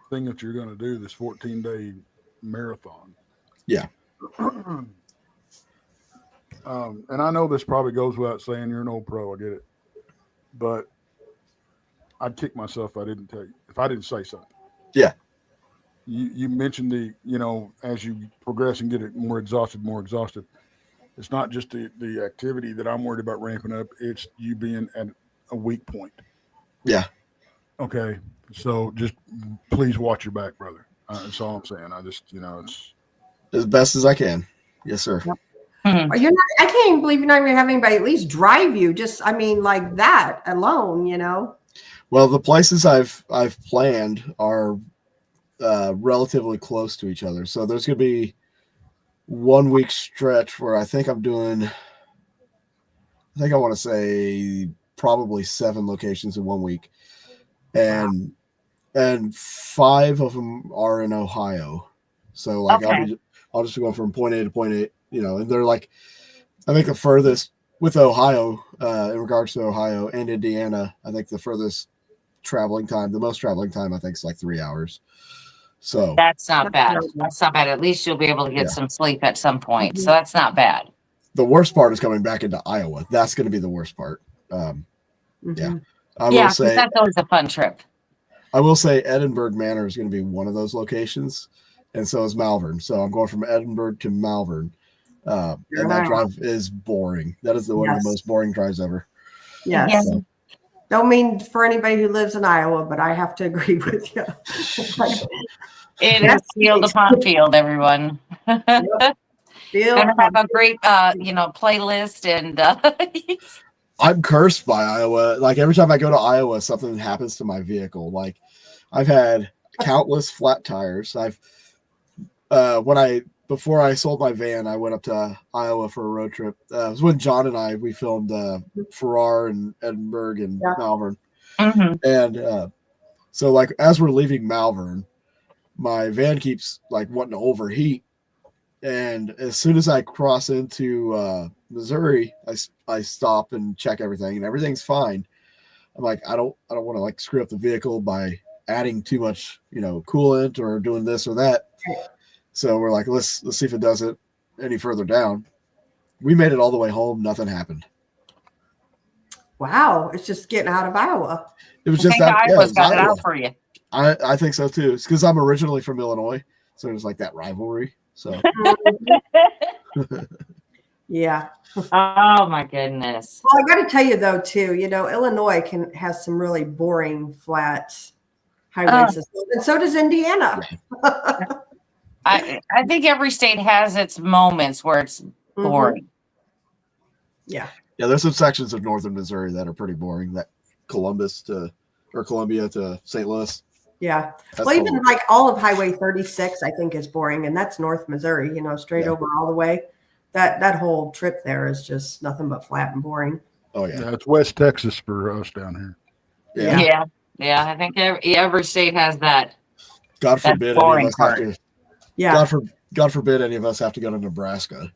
thing that you're going to do, this 14-day marathon. Yeah. And I know this probably goes without saying, you're an old pro, I get it. But I'd kick myself if I didn't tell you, if I didn't say something. Yeah. You mentioned as you progress and get it more exhausted, it's not just the activity that I'm worried about ramping up. It's you being at a weak point. Yeah. Okay. So just please watch your back, brother. That's all I'm saying. I just, it's as best as I can. Yes, sir. Yep. You're not. I can't even believe you're not even having anybody at least drive you. Just, like that alone, Well, the places I've planned are relatively close to each other. So there's going to be 1 week stretch where I think I want to say probably 7 locations in 1 week, and 5 of them are in Ohio. So like I'll just go from point A to point A. And they're like, I think the furthest with Ohio, in regards to Ohio and Indiana, I think the furthest the most traveling time, I think is like 3 hours. So that's not bad. That's not bad. At least you'll be able to get some sleep at some point. So that's not bad. The worst part is coming back into Iowa. That's going to be the worst part. Yeah. I will say that's always a fun trip. I will say Edinburgh Manor is going to be one of those locations, and so is Malvern. So I'm going from Edinburgh to Malvern. And that drive is boring. That is one of the most boring drives ever. Yes. So. Don't mean for anybody who lives in Iowa, but I have to agree with you. It is field upon field, everyone. Gonna have a great, playlist, and I'm cursed by Iowa. Like every time I go to Iowa, something happens to my vehicle. Like I've had countless flat tires. Before I sold my van, I went up to Iowa for a road trip. It was when John and we filmed Farrar and Edinburgh and Malvern. And so like as we're leaving Malvern, my van keeps like wanting to overheat. And as soon as I cross into Missouri, I stop and check everything, and everything's fine. I'm like, I don't want to like screw up the vehicle by adding too much, coolant or doing this or that. So we're like, let's see if it does it any further down. We made it all the way home. Nothing happened. Wow. It's just getting out of Iowa. It was just that. Iowa's got it out for you. I think so too. It's because I'm originally from Illinois. So there's like that rivalry. So Yeah. Oh my goodness. Well, I got to tell you though, too, Illinois has some really boring flat highway systems, and so does Indiana. I think every state has its moments where it's boring. Yeah. Yeah, there's some sections of northern Missouri that are pretty boring. That Columbia to St. Louis. Yeah. That's Well, even like all of Highway 36, I think is boring, and that's North Missouri. Straight over all the way. That whole trip there is just nothing but flat and boring. Oh yeah, it's West Texas for us down here. Yeah. I think every state has that. God forbid any of us have to. Yeah. God forbid any of us have to go to Nebraska.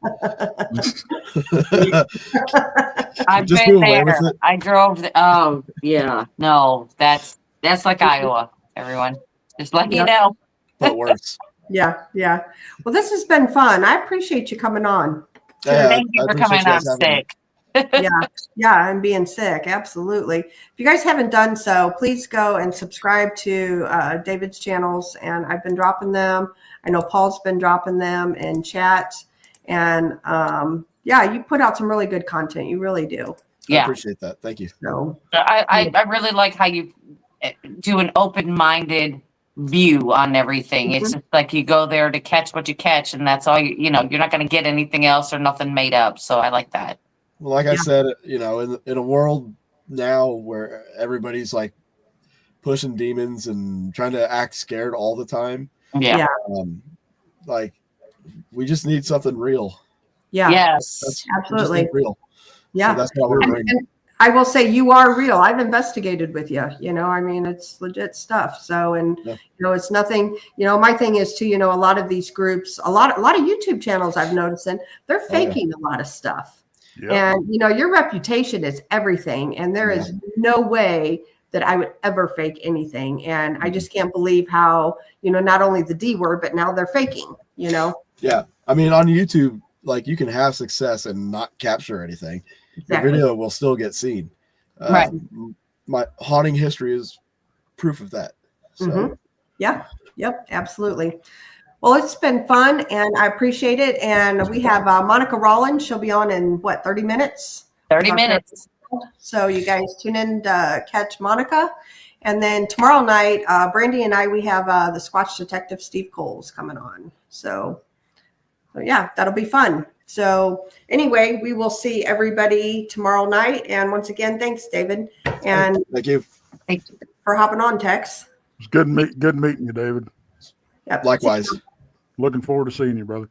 I've Just been do away with there. it. I drove. Oh yeah. No, that's like Iowa. Everyone, just let you know. But worse. Yeah. Well, this has been fun. I appreciate you coming on. Thank you for coming out sick. Yeah, and being sick. Absolutely. If you guys haven't done so, please go and subscribe to David's channels. And I've been dropping them. I know Paul's been dropping them in chat. And you put out some really good content. You really do. Yeah, I appreciate that. Thank you. So I really like how you do an open-minded view on everything. It's just like you go there to catch what you catch, and that's all you're not going to get anything else or nothing made up. So I like that. Well, like I said, in a world now where everybody's like pushing demons and trying to act scared all the time. Yeah. Like we just need something real. Yeah. Yes. Absolutely. Real. Yeah. So that's what we're bringing. And I will say you are real. I've investigated with you. It's legit stuff. So, it's nothing. My thing is too. A lot of these groups, a lot of YouTube channels I've noticed, they're faking a lot of stuff. Yep. And your reputation is everything, and there is no way that I would ever fake anything. And I just can't believe how not only the D word, but now they're faking. Yeah, I mean on YouTube, like you can have success and not capture anything. Exactly. Your video will still get seen. Right. My haunting history is proof of that. So. Yeah. Yep. Absolutely. Well, it's been fun and I appreciate it. And we have Monica Rawlins. She'll be on in 30 minutes? 30 minutes. So you guys tune in to catch Monica. And then tomorrow night, Brandy and I, we have the Squatch Detective Steve Coles coming on. So yeah, that'll be fun. So anyway, we will see everybody tomorrow night. And once again, thanks, David. And thank you for hopping on, Tex. It's good meeting you, David. Yep. Likewise. Looking forward to seeing you, brother.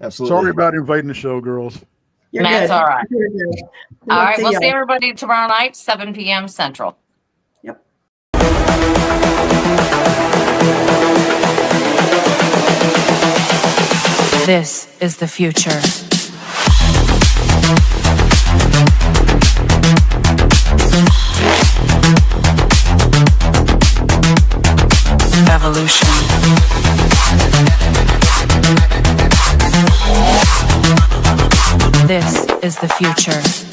Absolutely. Sorry about invading the show, girls. That's all right. All right. We'll see you. everybody tomorrow night, 7 p.m. Central. Yep. This is the future. Evolution. This is the future.